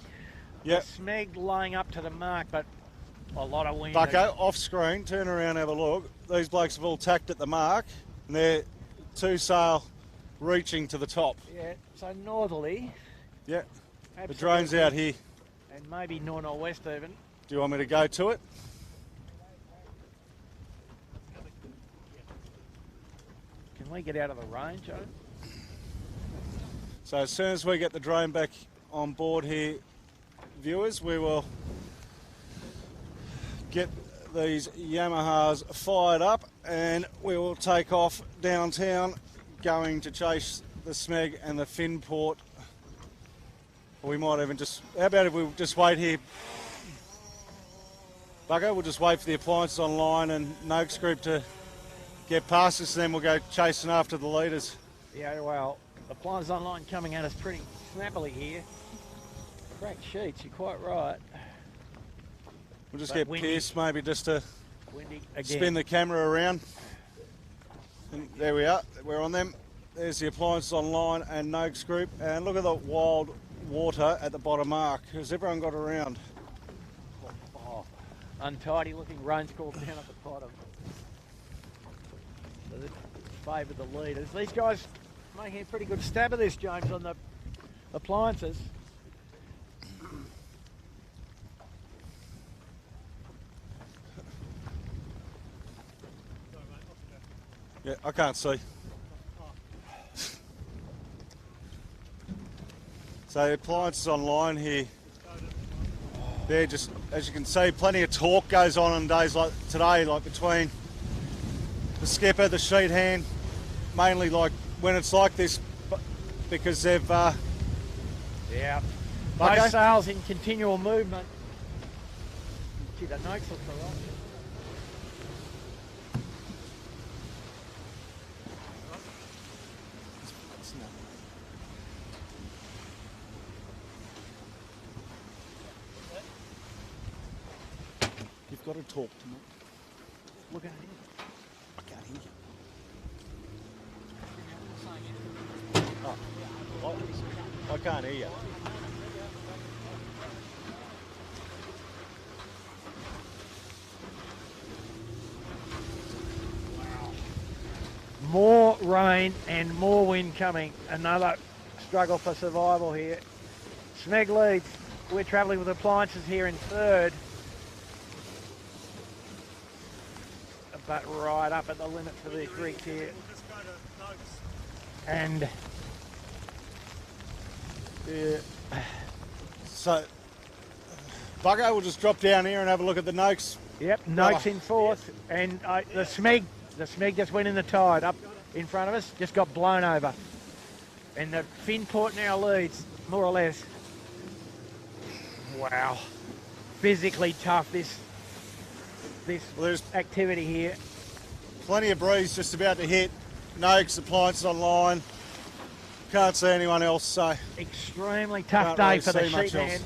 [SPEAKER 2] Yep.
[SPEAKER 1] The Smeg laying up to the mark, but a lot of wind.
[SPEAKER 2] Bucko, off screen, turn around, have a look. These blokes have all tacked at the mark, and they're two sail reaching to the top.
[SPEAKER 1] Yeah, so northerly.
[SPEAKER 2] Yep, the
[SPEAKER 1] Absolutely.
[SPEAKER 2] drone's out here.
[SPEAKER 1] And maybe north-northwest even.
[SPEAKER 2] Do you want me to go to it?
[SPEAKER 1] Can we get out of the range, Joe?
[SPEAKER 2] So as soon as we get the drone back on board here, viewers, we will get these Yamahas fired up and we will take off downtown going to chase the Smeg and the fin port. Or we might even just, how about if we just wait here, Bucko, we'll just wait for the appliances online and Noakes Group to get past us and then we'll go chasing after the leaders.
[SPEAKER 1] Yeah, well, the Appliances Online coming at us pretty snappily here. Cracked sheets, you're quite right.
[SPEAKER 2] We'll just
[SPEAKER 1] But
[SPEAKER 2] get
[SPEAKER 1] windy.
[SPEAKER 2] Pierce maybe just to
[SPEAKER 1] Windy again.
[SPEAKER 2] spin the camera around. And there we are, we're on them. There's the Appliances Online and Noakes Group. And look at the wild water at the bottom mark. Has everyone got around?
[SPEAKER 1] Oh, untidy looking range call down at the bottom. So this favoured the leaders. These guys making a pretty good stab of this, James, on the appliances.
[SPEAKER 2] Yeah, I can't see. So the Appliances Online here, they're just, as you can see, plenty of talk goes on days like today, like between the skipper, the sheet hand, mainly like when it's like this, because they've...
[SPEAKER 1] Yeah.
[SPEAKER 2] Okay.
[SPEAKER 1] Both sails in continual movement. Gee, that Noakes looks all right.
[SPEAKER 2] You've got to talk to me.
[SPEAKER 1] Look at it.
[SPEAKER 2] I can't hear you. I can't hear you.
[SPEAKER 1] More rain and more wind coming. Another struggle for survival here. Smeg leads. We're travelling with appliances here in third. But right up at the limit for these rigs here.
[SPEAKER 3] We'll just go to Noakes.
[SPEAKER 1] And
[SPEAKER 2] So, Buggo will just drop down here and have a look at the Noakes.
[SPEAKER 1] yep, Noakes in fourth. And the Smeg just went in the tide up in front of us, just got blown over. And the fin port now leads, more or less. Wow. Physically tough, this
[SPEAKER 2] Well, there's
[SPEAKER 1] activity here.
[SPEAKER 2] plenty of breeze just about to hit. Noakes, Appliances Online. Can't see anyone else, so
[SPEAKER 1] Extremely tough
[SPEAKER 2] Can't
[SPEAKER 1] day
[SPEAKER 2] really
[SPEAKER 1] for the
[SPEAKER 2] see much
[SPEAKER 1] sheet
[SPEAKER 2] else.
[SPEAKER 1] man.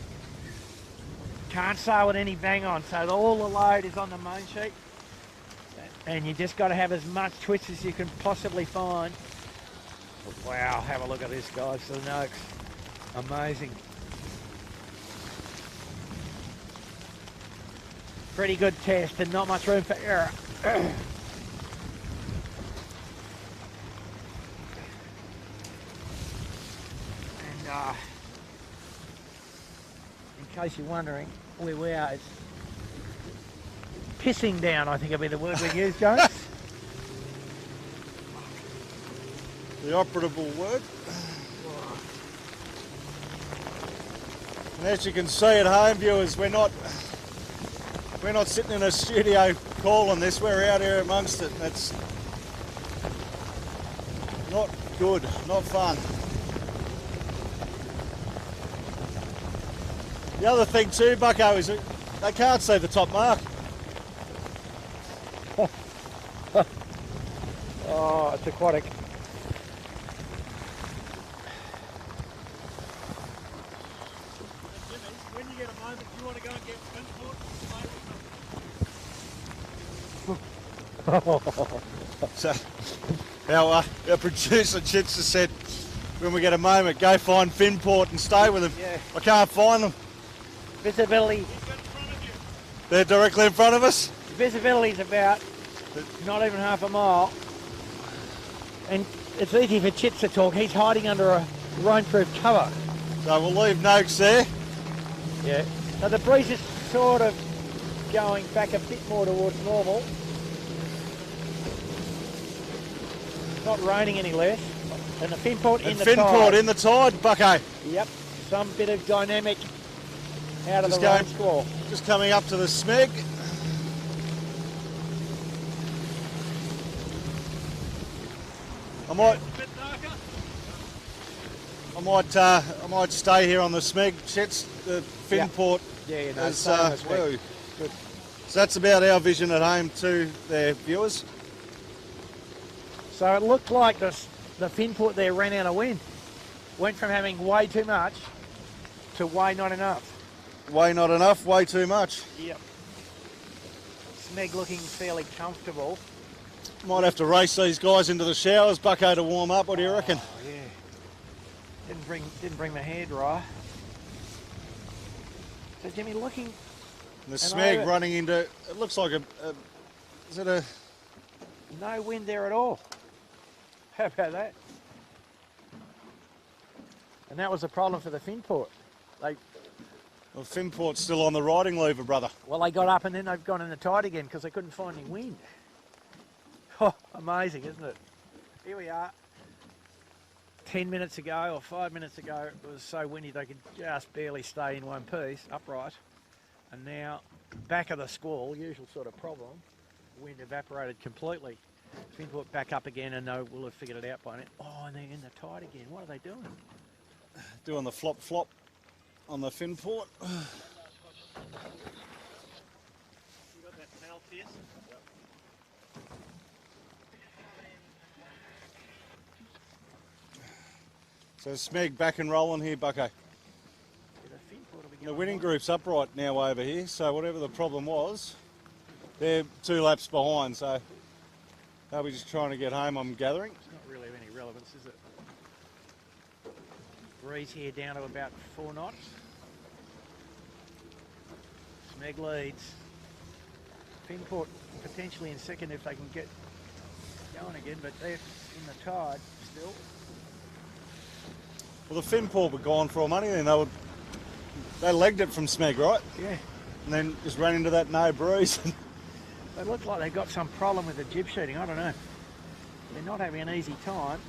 [SPEAKER 1] Can't sail with any bang on, so all the load is on the main sheet. And you just got to have as much twist as you can possibly find. Wow, have a look at this, guys, the Noakes. Amazing. Pretty good test and not much room for error. And in case you're wondering where we are, it's pissing down, I think would be the word we use, Jones.
[SPEAKER 2] the operable word. And as you can see at home, viewers, we're not We're not sitting in a studio calling this, we're out here amongst it. It's not good, not fun. The other thing too, Bucko, is that they can't see the top mark.
[SPEAKER 1] Oh, it's aquatic.
[SPEAKER 3] Jimmy, when you get a moment, do you want to go and get Finport and play with them?
[SPEAKER 2] So, our producer Chits has said, when we get a moment, go find Finport and stay with them.
[SPEAKER 1] Yeah.
[SPEAKER 2] I can't find them.
[SPEAKER 1] Visibility.
[SPEAKER 3] He's in front of you.
[SPEAKER 2] They're directly in front of us.
[SPEAKER 1] Visibility's about not even half a mile. And it's easy for Chits to talk. He's hiding under a rainproof cover.
[SPEAKER 2] So we'll leave Noakes there.
[SPEAKER 1] Yeah. Now the breeze is sort of going back a bit more towards normal. Not raining any less. And the Finport in
[SPEAKER 2] And
[SPEAKER 1] the
[SPEAKER 2] Finport
[SPEAKER 1] tide.
[SPEAKER 2] in the tide, Bucko.
[SPEAKER 1] Yep. Some bit of dynamic out of
[SPEAKER 2] Just
[SPEAKER 1] the rain
[SPEAKER 2] going-
[SPEAKER 1] squall.
[SPEAKER 2] Just coming up to the smeg. I might,
[SPEAKER 3] A bit darker.
[SPEAKER 2] I might stay here on the smeg. Chits, the Finport.
[SPEAKER 1] Yeah, no,
[SPEAKER 2] is,
[SPEAKER 1] stay on the smeg.
[SPEAKER 2] well,
[SPEAKER 1] Good.
[SPEAKER 2] so that's about our vision at home to their viewers.
[SPEAKER 1] So it looked like the Finport there ran out of wind. Went from having way too much to way not enough.
[SPEAKER 2] Way not enough, way too much.
[SPEAKER 1] Yep. Smeg looking fairly comfortable.
[SPEAKER 2] Might have to race these guys into the showers, Bucko, to warm up. What do you reckon?
[SPEAKER 1] Oh, yeah. Didn't bring my hair dry. So Jimmy, looking
[SPEAKER 2] The
[SPEAKER 1] And
[SPEAKER 2] smeg
[SPEAKER 1] over-
[SPEAKER 2] running into, it looks like is it a,
[SPEAKER 1] no wind there at all. How about that? And that was the problem for the Finport.
[SPEAKER 2] well, Finport's still on the riding lever, brother.
[SPEAKER 1] Well, they got up and then they've gone in the tide again because they couldn't find any wind. Oh, amazing, isn't it? Here we are. 10 minutes ago or 5 minutes ago, it was so windy they could just barely stay in one piece, upright. And now, back of the squall, usual sort of problem, wind evaporated completely. Finport back up again and we'll have figured it out by now. Oh, and they're in the tide again. What are they doing?
[SPEAKER 2] Doing the flop flop on the Finport.
[SPEAKER 3] You got that smell, Pierce?
[SPEAKER 2] So smeg back and rolling here, Bucko.
[SPEAKER 1] Yeah, the Finport will be
[SPEAKER 2] The
[SPEAKER 1] going
[SPEAKER 2] winning
[SPEAKER 1] on.
[SPEAKER 2] group's upright now over here, so whatever the problem was, they're 2 laps behind, so they'll be just trying to get home, I'm gathering.
[SPEAKER 1] It's not really of any relevance, is it? Breeze here down to about 4 knots. Smeg leads. Finport potentially in second if they can get going again, but they're in the tide still.
[SPEAKER 2] Well, the Finport were gone for all money, then they legged it from smeg, right?
[SPEAKER 1] Yeah.
[SPEAKER 2] And then just ran into that no breeze.
[SPEAKER 1] They look like they've got some problem with the jib sheeting. I don't know. They're not having an easy time.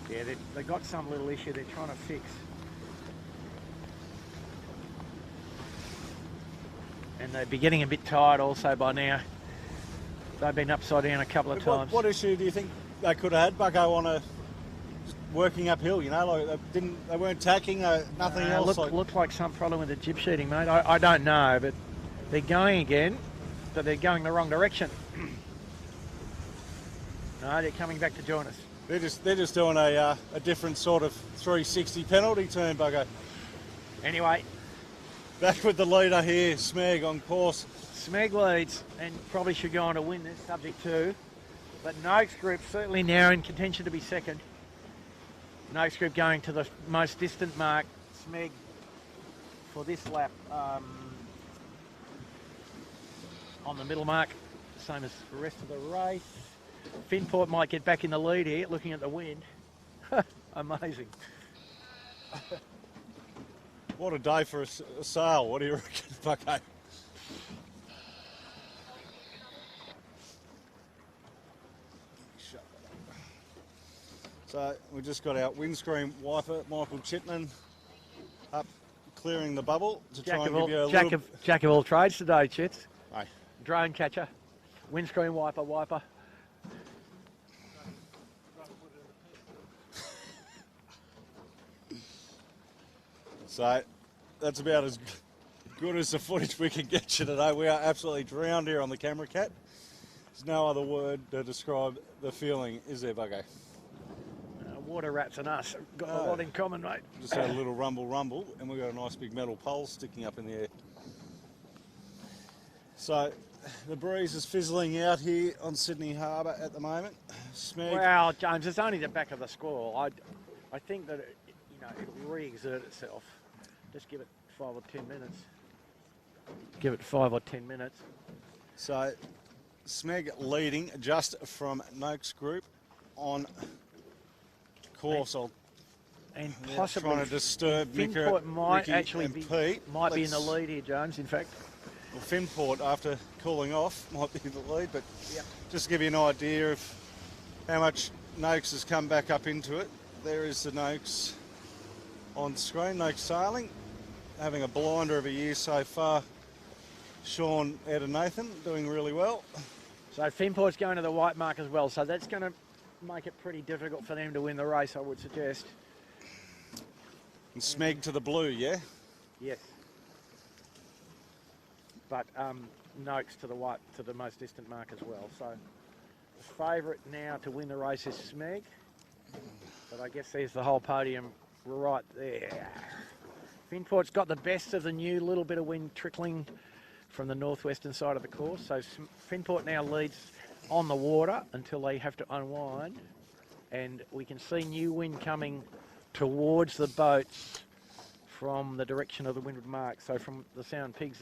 [SPEAKER 1] Yeah, they've got some little issue they're trying to fix. And they'd be getting a bit tired also by now. They've been upside down a couple of times.
[SPEAKER 2] What issue do you think they could have had, Bucko, on just working uphill? You know, like they weren't tacking, nothing else.
[SPEAKER 1] Looked like some problem with the jib sheeting, mate. I don't know, but they're going again, but they're going the wrong direction. No, they're coming back to join us.
[SPEAKER 2] They're just doing a different sort of 360 penalty turn, Bucko.
[SPEAKER 1] Anyway,
[SPEAKER 2] Back with the leader here, Smeg on course.
[SPEAKER 1] Smeg leads and probably should go on to win this, subject to. But Noakes Group certainly now in contention to be second. Noakes Group going to the most distant mark. Smeg for this lap on the middle mark, same as the rest of the race. Finport might get back in the lead here, looking at the wind. Amazing.
[SPEAKER 2] What a day for a sail. What do you reckon, Bucko? So we just got our windscreen wiper, Michael Chipman, up clearing the bubble to try
[SPEAKER 1] Jack
[SPEAKER 2] and
[SPEAKER 1] of
[SPEAKER 2] give you a
[SPEAKER 1] all,
[SPEAKER 2] little...
[SPEAKER 1] jack of all trades today, Chits.
[SPEAKER 2] Aye.
[SPEAKER 1] Drone catcher, windscreen wiper.
[SPEAKER 2] So that's about as good as the footage we can get you today. We are absolutely drowned here on the camera, Cat. There's no other word to describe the feeling, is there, Buggo?
[SPEAKER 1] Water rats and us have got a lot in common, mate.
[SPEAKER 2] Just had a little rumble, and we've got a nice big metal pole sticking up in the air. So the breeze is fizzling out here on Sydney Harbour at the moment. Smeg.
[SPEAKER 1] Well, James, it's only the back of the squall. I think that it'll re-exert itself. Just give it 5 or 10 minutes. Give it 5 or 10 minutes.
[SPEAKER 2] So Smeg leading just from Noakes Group on course.
[SPEAKER 1] And possibly
[SPEAKER 2] trying to disturb
[SPEAKER 1] Finport might
[SPEAKER 2] Ricky
[SPEAKER 1] actually
[SPEAKER 2] and
[SPEAKER 1] be
[SPEAKER 2] Pete.
[SPEAKER 1] be in the lead here, James. In fact,
[SPEAKER 2] well, Finport, after cooling off, might be in the lead, but
[SPEAKER 1] yep.
[SPEAKER 2] just to give you an idea of how much Noakes has come back up into it. There is the Noakes on screen. Noakes sailing, having a blinder of a year so far. Sean out of Nathan doing really well.
[SPEAKER 1] So Finport's going to the white mark as well. So that's going to make it pretty difficult for them to win the race, I would suggest.
[SPEAKER 2] And Smeg to the blue, yeah?
[SPEAKER 1] Yes. But Noakes to the white, to the most distant mark as well. So the favourite now to win the race is Smeg. But I guess there's the whole podium right there. Finport's got the best of the new, little bit of wind trickling from the northwestern side of the course. So Finport now leads on the water until they have to unwind. And we can see new wind coming towards the boats from the direction of the windward mark. So from the Sound Pigs,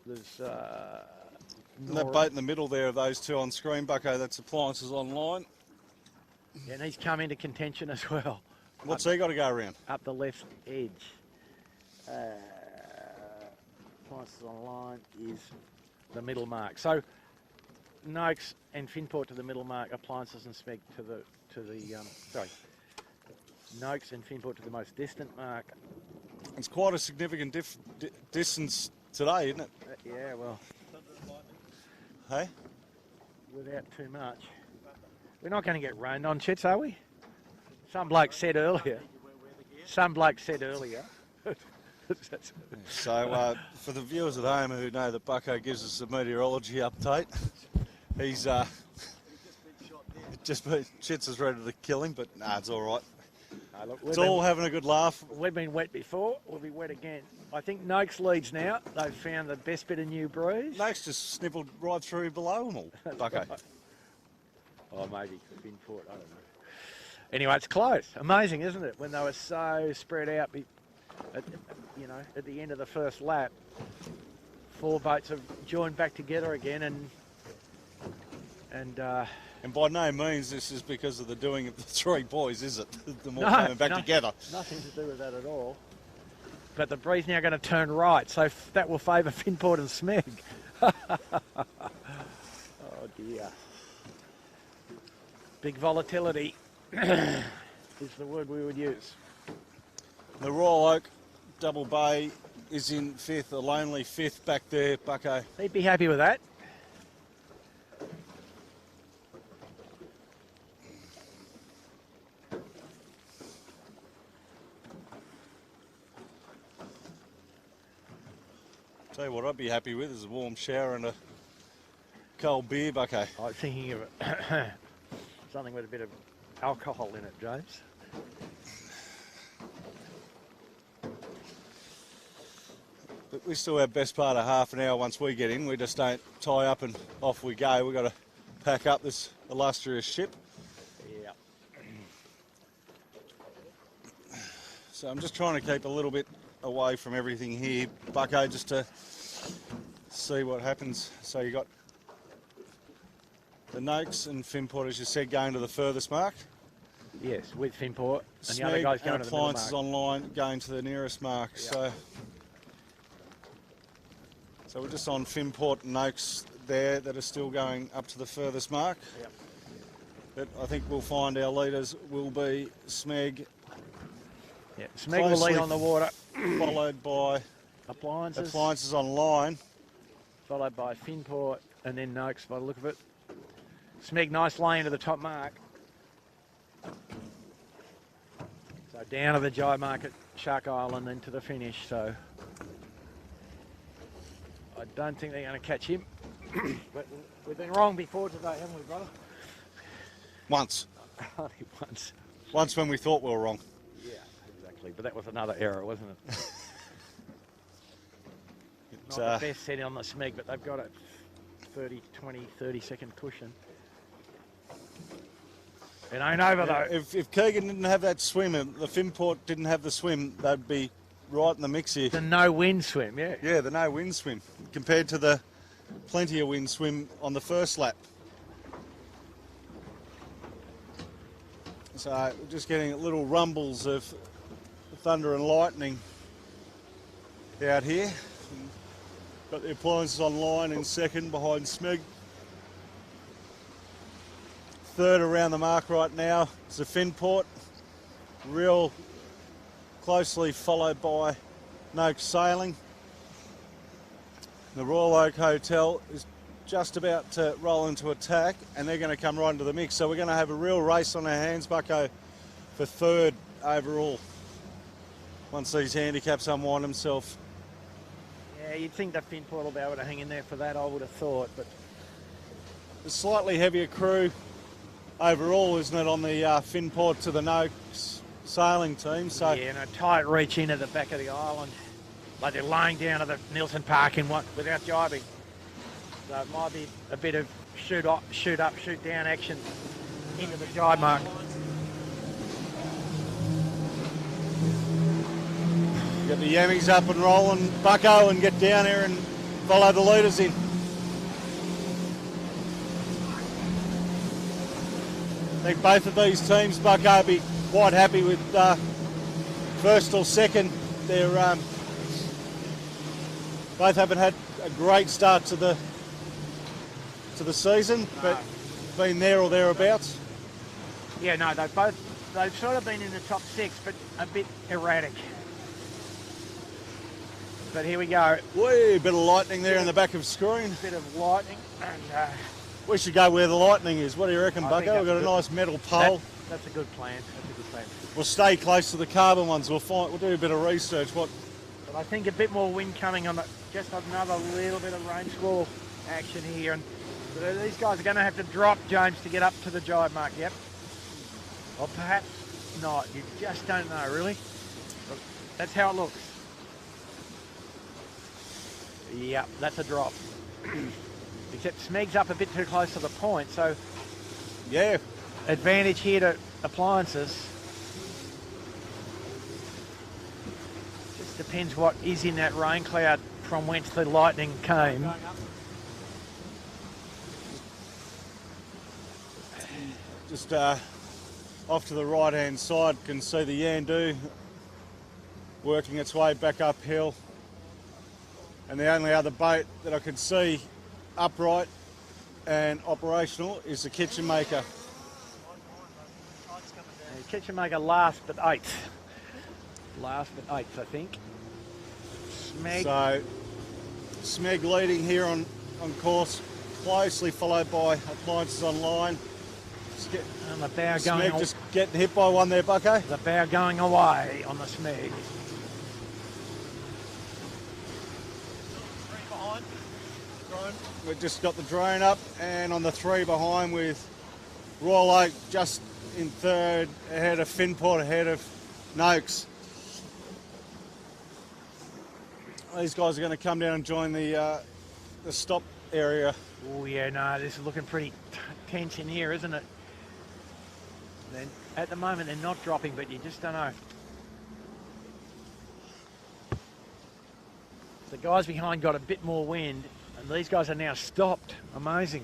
[SPEAKER 1] there's
[SPEAKER 2] And that boat in the middle there of those two on screen, Bucko, that's Appliances Online.
[SPEAKER 1] Yeah, and he's come into contention as well.
[SPEAKER 2] What's he got to go around?
[SPEAKER 1] Up the left edge. Appliances Online is the middle mark. So Noakes and Finport to the middle mark, Appliances and Smeg to the Noakes and Finport to the most distant mark.
[SPEAKER 2] It's quite a significant distance today, isn't it?
[SPEAKER 1] Yeah, well,
[SPEAKER 2] Hey?
[SPEAKER 1] without too much. We're not going to get rained on, Chits, are we? Some bloke said earlier.
[SPEAKER 2] So for the viewers at home who know that Bucko gives us a meteorology update, he's just been, Chits is ready to kill him, but nah, it's all right.
[SPEAKER 1] Look,
[SPEAKER 2] It's all having a good laugh.
[SPEAKER 1] We've been wet before, we'll be wet again. I think Noakes leads now. They've found the best bit of new breeze.
[SPEAKER 2] Noakes just snivelled right through below them all, Bucko.
[SPEAKER 1] Oh, maybe Finport, I don't know. Anyway, it's close. Amazing, isn't it? When they were so spread out, at the end of the first lap, 4 boats have joined back together again, and
[SPEAKER 2] by no means this is because of the doing of the 3 boys, is it? Them all
[SPEAKER 1] no,
[SPEAKER 2] coming back together.
[SPEAKER 1] Nothing to do with that at all. But the breeze now going to turn right, so that will favour Finport and Smeg. Oh dear. Big volatility is the word we would use.
[SPEAKER 2] The Royal Oak Double Bay is in 5th, a lonely 5th back there, Bucko.
[SPEAKER 1] He'd be happy with that.
[SPEAKER 2] Tell you what I'd be happy with is a warm shower and a cold beer, Bucko.
[SPEAKER 1] I was thinking of something with a bit of alcohol in it, James.
[SPEAKER 2] But we still have best part of half an hour once we get in. We just don't tie up and off we go. We've got to pack up this illustrious ship.
[SPEAKER 1] Yeah.
[SPEAKER 2] So I'm just trying to keep a little bit away from everything here, Bucko, just to see what happens. So you got the Noakes and Finport, as you said, going to the furthest mark.
[SPEAKER 1] Yes, with Finport. And the
[SPEAKER 2] Smeg
[SPEAKER 1] other guy's going
[SPEAKER 2] and
[SPEAKER 1] to the middle
[SPEAKER 2] Appliances
[SPEAKER 1] mark.
[SPEAKER 2] Online going to the nearest mark.
[SPEAKER 1] Yeah.
[SPEAKER 2] So we're just on Finport and Noakes there that are still going up to the furthest mark.
[SPEAKER 1] Yep.
[SPEAKER 2] But I think we'll find our leaders will be Smeg
[SPEAKER 1] Yeah, Smeg will lead on the water.
[SPEAKER 2] followed by
[SPEAKER 1] Appliances.
[SPEAKER 2] on line.
[SPEAKER 1] Followed by Finport and then Noakes by the look of it. Smeg, nice lane to the top mark. So down to the jibe mark at Shark Island and to the finish. So I don't think they're going to catch him. But we've been wrong before today, haven't we, brother?
[SPEAKER 2] Once.
[SPEAKER 1] Only once.
[SPEAKER 2] Once when we thought we were wrong.
[SPEAKER 1] Yeah, exactly. But that was another error, wasn't it? Not the best setting on the Smeg, but they've got a 30 second cushion. It ain't over though.
[SPEAKER 2] If Keegan didn't have that swim, and the Finport didn't have the swim, they'd be right in the mix here.
[SPEAKER 1] The no wind swim, yeah.
[SPEAKER 2] Yeah, the no wind swim compared to the plenty of wind swim on the first lap. So we're just getting little rumbles of thunder and lightning out here. Got the appliances on line in second behind Smeg. Third around the mark right now is the Finport. Real closely followed by Noakes Sailing. The Royal Oak Hotel is just about to roll into attack and they're going to come right into the mix. So we're going to have a real race on our hands, Bucko, for third overall once these handicaps unwind themselves.
[SPEAKER 1] Yeah, you'd think that Finport will be able to hang in there for that, I would have thought. But
[SPEAKER 2] a slightly heavier crew overall, isn't it, on the Finport to the Noakes Sailing team? So
[SPEAKER 1] yeah, and a tight reach in at the back of the island. Like they're laying down at the Nielsen Park in one without jibing. So it might be a bit of shoot up, shoot down action into the jibe mark.
[SPEAKER 2] Get the yammies up and rolling, Bucko, and get down here and follow the leaders in. I think both of these teams, Bucko, will be quite happy with first or second. They're both haven't had a great start to the season, but been there or thereabouts.
[SPEAKER 1] Yeah, no, they've sort of been in the top six, but a bit erratic. But here we go.
[SPEAKER 2] Wee, bit of lightning there in the back of screen.
[SPEAKER 1] A bit of lightning, and
[SPEAKER 2] we should go where the lightning is. What do you reckon, Bucko? We've got a nice metal pole.
[SPEAKER 1] That's a good plan. That's a good plan.
[SPEAKER 2] We'll stay close to the carbon ones. We'll do a bit of research.
[SPEAKER 1] But I think a bit more wind coming on just another little bit of rain squall action here, and these guys are going to have to drop, James, to get up to the jibe mark. Yep. Or perhaps not. You just don't know, really. But that's how it looks. Yep, that's a drop. Except Smeg's up a bit too close to the point, so
[SPEAKER 2] yeah,
[SPEAKER 1] advantage here to appliances. Just depends what is in that rain cloud from whence the lightning came.
[SPEAKER 2] Just off to the right hand side, can see the Yandu working its way back uphill. And the only other boat that I can see upright and operational is the Kitchen Maker.
[SPEAKER 1] The Kitchen Maker last but eighth. Last but eighth, I think. Smeg.
[SPEAKER 2] So Smeg leading here on course, closely followed by Appliances Online.
[SPEAKER 1] And the bow going
[SPEAKER 2] Smeg just getting hit by one there, Bucko.
[SPEAKER 1] The bow going away on the Smeg.
[SPEAKER 2] We've just got the drone up, and on the three behind with Royal Oak just in third, ahead of Finport, ahead of Noakes. These guys are going to come down and join the stop area.
[SPEAKER 1] Oh yeah, no, this is looking pretty tense in here, isn't it? Then at the moment they're not dropping, but you just don't know. The guys behind got a bit more wind. And these guys are now stopped. Amazing.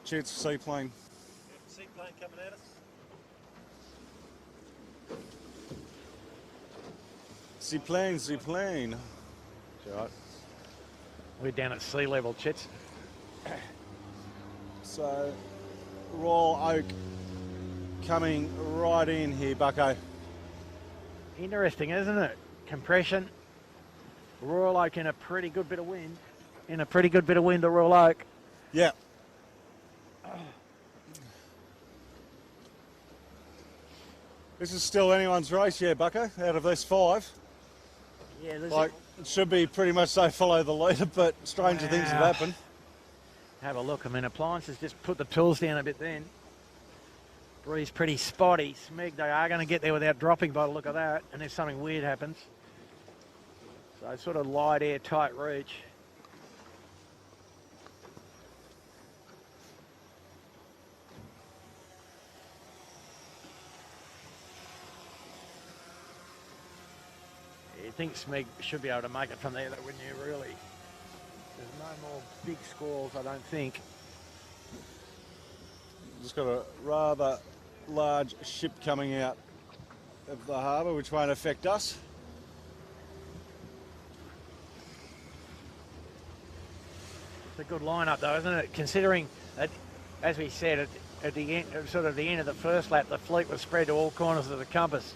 [SPEAKER 2] Chits seaplane.
[SPEAKER 3] Seaplane coming at us.
[SPEAKER 2] The plane.
[SPEAKER 1] Right. We're down at sea level, Chits.
[SPEAKER 2] So, Royal Oak coming right in here, Bucko.
[SPEAKER 1] Interesting, isn't it? Compression. Royal Oak in a pretty good bit of wind. In a pretty good bit of wind, the Royal Oak.
[SPEAKER 2] Yeah. This is still anyone's race, yeah, Bucko, out of this 5.
[SPEAKER 1] Yeah,
[SPEAKER 2] Like, it should be pretty much so follow the leader, but stranger things have happened.
[SPEAKER 1] Have a look. I mean, Appliances just put the tools down a bit then. Bree's pretty spotty. Smeg, they are going to get there without dropping by the look of that, and if something weird happens. So sort of light air, tight reach. You think Smeg should be able to make it from there, though, wouldn't you, really? There's no more big squalls, I don't think.
[SPEAKER 2] Just got a rather large ship coming out of the harbour, which won't affect us.
[SPEAKER 1] It's a good lineup, though, isn't it? Considering that, as we said, at the end, sort of the end of the first lap, the fleet was spread to all corners of the compass.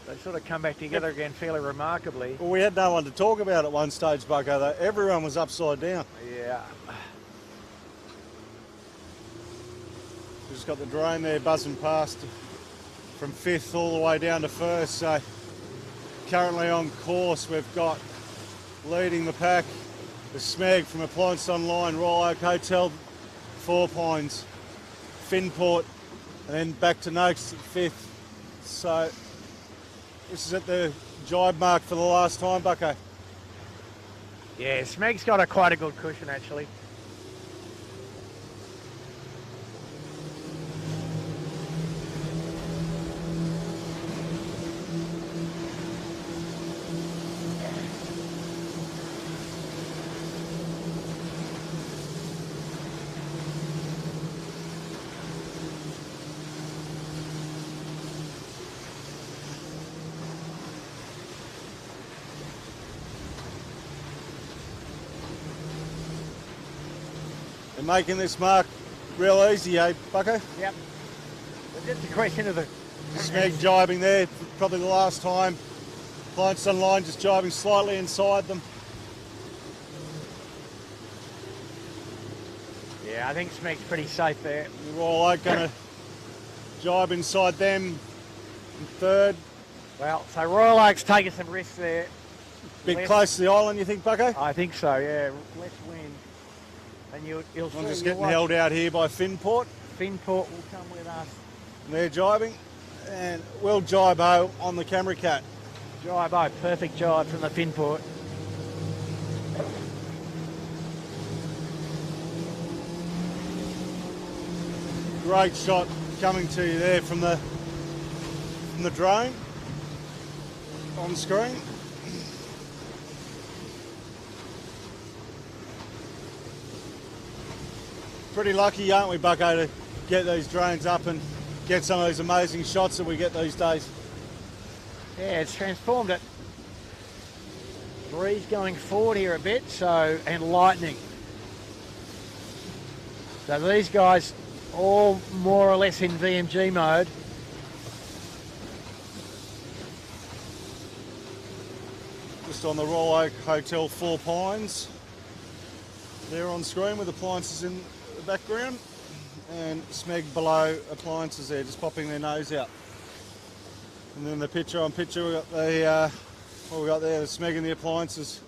[SPEAKER 1] They sort of come back together again fairly remarkably.
[SPEAKER 2] Well, we had no one to talk about at one stage, Bucko, though. Everyone was upside down.
[SPEAKER 1] Yeah.
[SPEAKER 2] We've just got the drone there buzzing past from 5th all the way down to 1st. So currently on course, we've got leading the pack, the Smeg from Appliance Online, Royal Oak Hotel, 4 Pines, Finport, and then back to Noakes at 5th. So this is at the jibe mark for the last time, Bucko.
[SPEAKER 1] Yeah, Smeg's got quite a good cushion, actually.
[SPEAKER 2] They're making this mark real easy, eh, Bucko?
[SPEAKER 1] Yep. But just a question of the...
[SPEAKER 2] Smeg jibing there, probably the last time. Appliance Online just jibing slightly inside them.
[SPEAKER 1] Yeah, I think Smeg's pretty safe there.
[SPEAKER 2] The Royal Oak going to jibe inside them in 3rd.
[SPEAKER 1] Well, so Royal Oak's taking some risks there.
[SPEAKER 2] Bit close to the island, you think, Bucko?
[SPEAKER 1] I think so, yeah. Less wind. And you'll
[SPEAKER 2] I'm
[SPEAKER 1] see,
[SPEAKER 2] just
[SPEAKER 1] you'll
[SPEAKER 2] getting
[SPEAKER 1] watch.
[SPEAKER 2] held out here by Finport.
[SPEAKER 1] Finport will come with us.
[SPEAKER 2] They're jibing. And Will Jibo on the camera cat.
[SPEAKER 1] Jibe, oh, perfect jibe from the Finport.
[SPEAKER 2] Great shot coming to you there from the drone on screen. Pretty lucky, aren't we, Bucko, to get these drones up and get some of these amazing shots that we get these days.
[SPEAKER 1] Yeah, it's transformed it. Breeze going forward here a bit, so, and lightning. So these guys all more or less in VMG mode.
[SPEAKER 2] Just on the Royal Oak Hotel 4 Pines. They're on screen with appliances in the background. And Smeg below appliances there, just popping their nose out. And then the picture on picture, we got the what we got there, the Smeg and the appliances.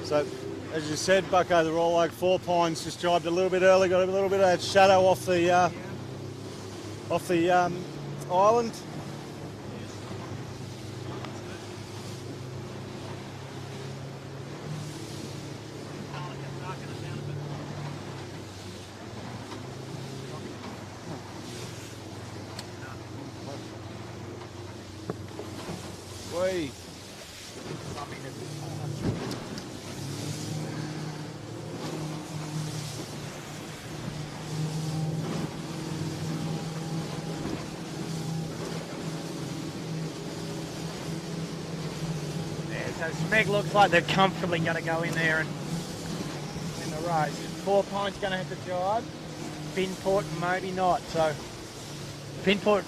[SPEAKER 2] So, as you said, Bucko, the Royal Oak 4 Pines just jibed a little bit early, got a little bit of that shadow off the island.
[SPEAKER 1] so Smeg looks like they're comfortably going to go in there and in the race. 4 Pine's going to have to drive. Finport maybe not. So Finport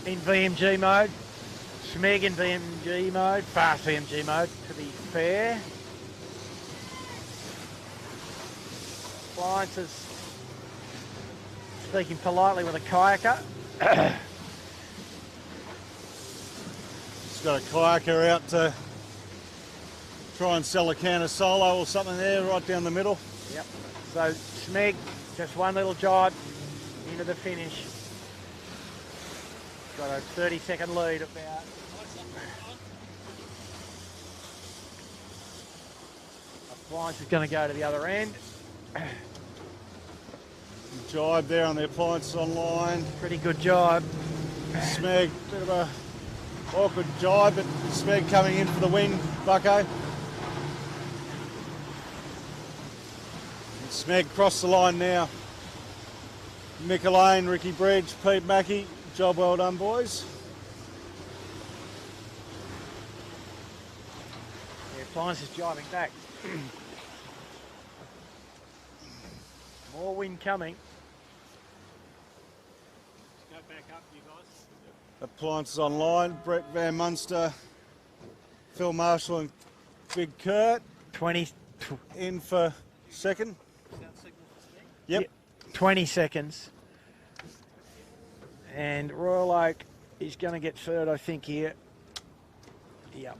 [SPEAKER 1] in VMG mode. Smeg in VMG mode. Fast VMG mode to be fair. Appliances speaking politely with a kayaker.
[SPEAKER 2] Just got a kayaker out to try and sell a can of Solo or something there, right down the middle.
[SPEAKER 1] Yep. So Smeg, just one little jibe into the finish. Got a 30-second lead about. Appliance is going to go to the other end.
[SPEAKER 2] Jibe there on the appliances online.
[SPEAKER 1] Pretty good jibe.
[SPEAKER 2] Smeg, bit of a awkward jibe, but Smeg coming in for the win, Bucko. And Smeg crossed the line now. Mick Lane, Ricky Bridge, Pete Mackey, job well done, boys.
[SPEAKER 1] The appliance is jibing back. More wind coming.
[SPEAKER 3] Go back up, you guys.
[SPEAKER 2] Appliances online, Brett Van Munster, Phil Marshall and Big Kurt
[SPEAKER 1] 20
[SPEAKER 2] in for second.
[SPEAKER 3] Sound signal for Smeg.
[SPEAKER 2] Yep.
[SPEAKER 1] 20 seconds. And Royal Oak is going to get third, I think, here. Yep.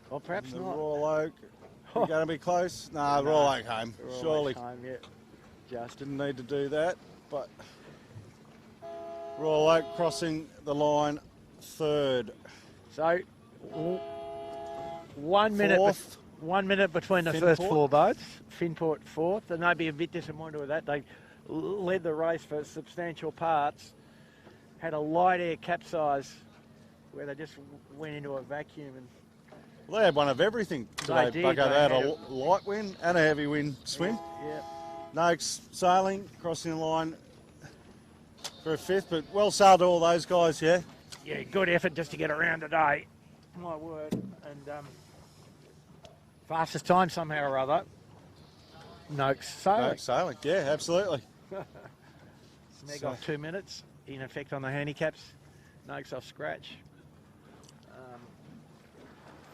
[SPEAKER 1] Well, perhaps
[SPEAKER 2] The
[SPEAKER 1] not.
[SPEAKER 2] Royal Oak, going to be close? Nah, Royal Oak home,
[SPEAKER 1] Royal
[SPEAKER 2] surely.
[SPEAKER 1] Oak home, yeah. Just
[SPEAKER 2] Didn't need to do that, but Royal Oak crossing the line third.
[SPEAKER 1] so 1 minute.
[SPEAKER 2] Fourth.
[SPEAKER 1] 1 minute between the
[SPEAKER 2] Finport.
[SPEAKER 1] first 4 boats. Finport fourth, and they'd be a bit disappointed with that. They led the race for substantial parts. Had a light air capsize where they just went into a vacuum and
[SPEAKER 2] They had one of everything today,
[SPEAKER 1] did,
[SPEAKER 2] Bucko.
[SPEAKER 1] they
[SPEAKER 2] They had
[SPEAKER 1] had
[SPEAKER 2] a light wind and a heavy wind swim.
[SPEAKER 1] yeah.
[SPEAKER 2] Noakes sailing, crossing the line for a fifth, but well sailed to all those guys, yeah.
[SPEAKER 1] Yeah, good effort just to get around today. My word. And fastest time somehow or other. Noakes sailing.
[SPEAKER 2] Noakes sailing, yeah, absolutely.
[SPEAKER 1] Smeg
[SPEAKER 2] So-
[SPEAKER 1] off 2 minutes, in effect on the handicaps. Noakes off scratch.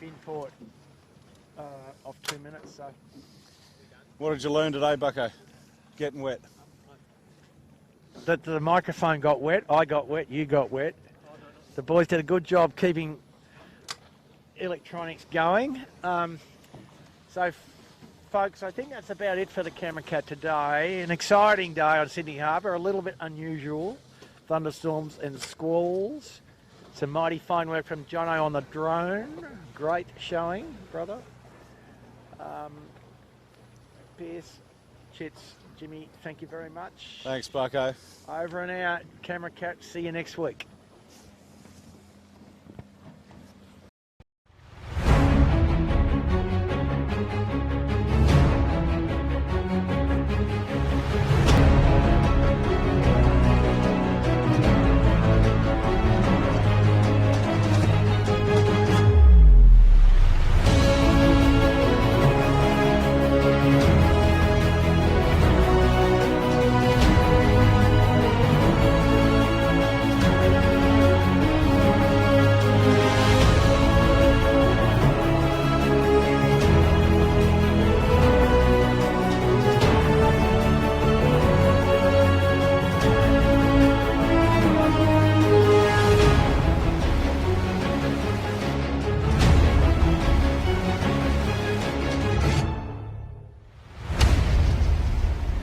[SPEAKER 1] Finport off 2 minutes. So
[SPEAKER 2] What did you learn today, Bucko? Getting wet.
[SPEAKER 1] the microphone got wet. I got wet. You got wet. The boys did a good job keeping electronics going. So, folks, I think that's about it for the Camera Cat today. An exciting day on Sydney Harbour, a little bit unusual. Thunderstorms and squalls. Some mighty fine work from Jono on the drone. Great showing, brother. Pierce, Chits, Jimmy, thank you very much.
[SPEAKER 2] Thanks, Bucko.
[SPEAKER 1] Over and out, Camera Cat. See you next week.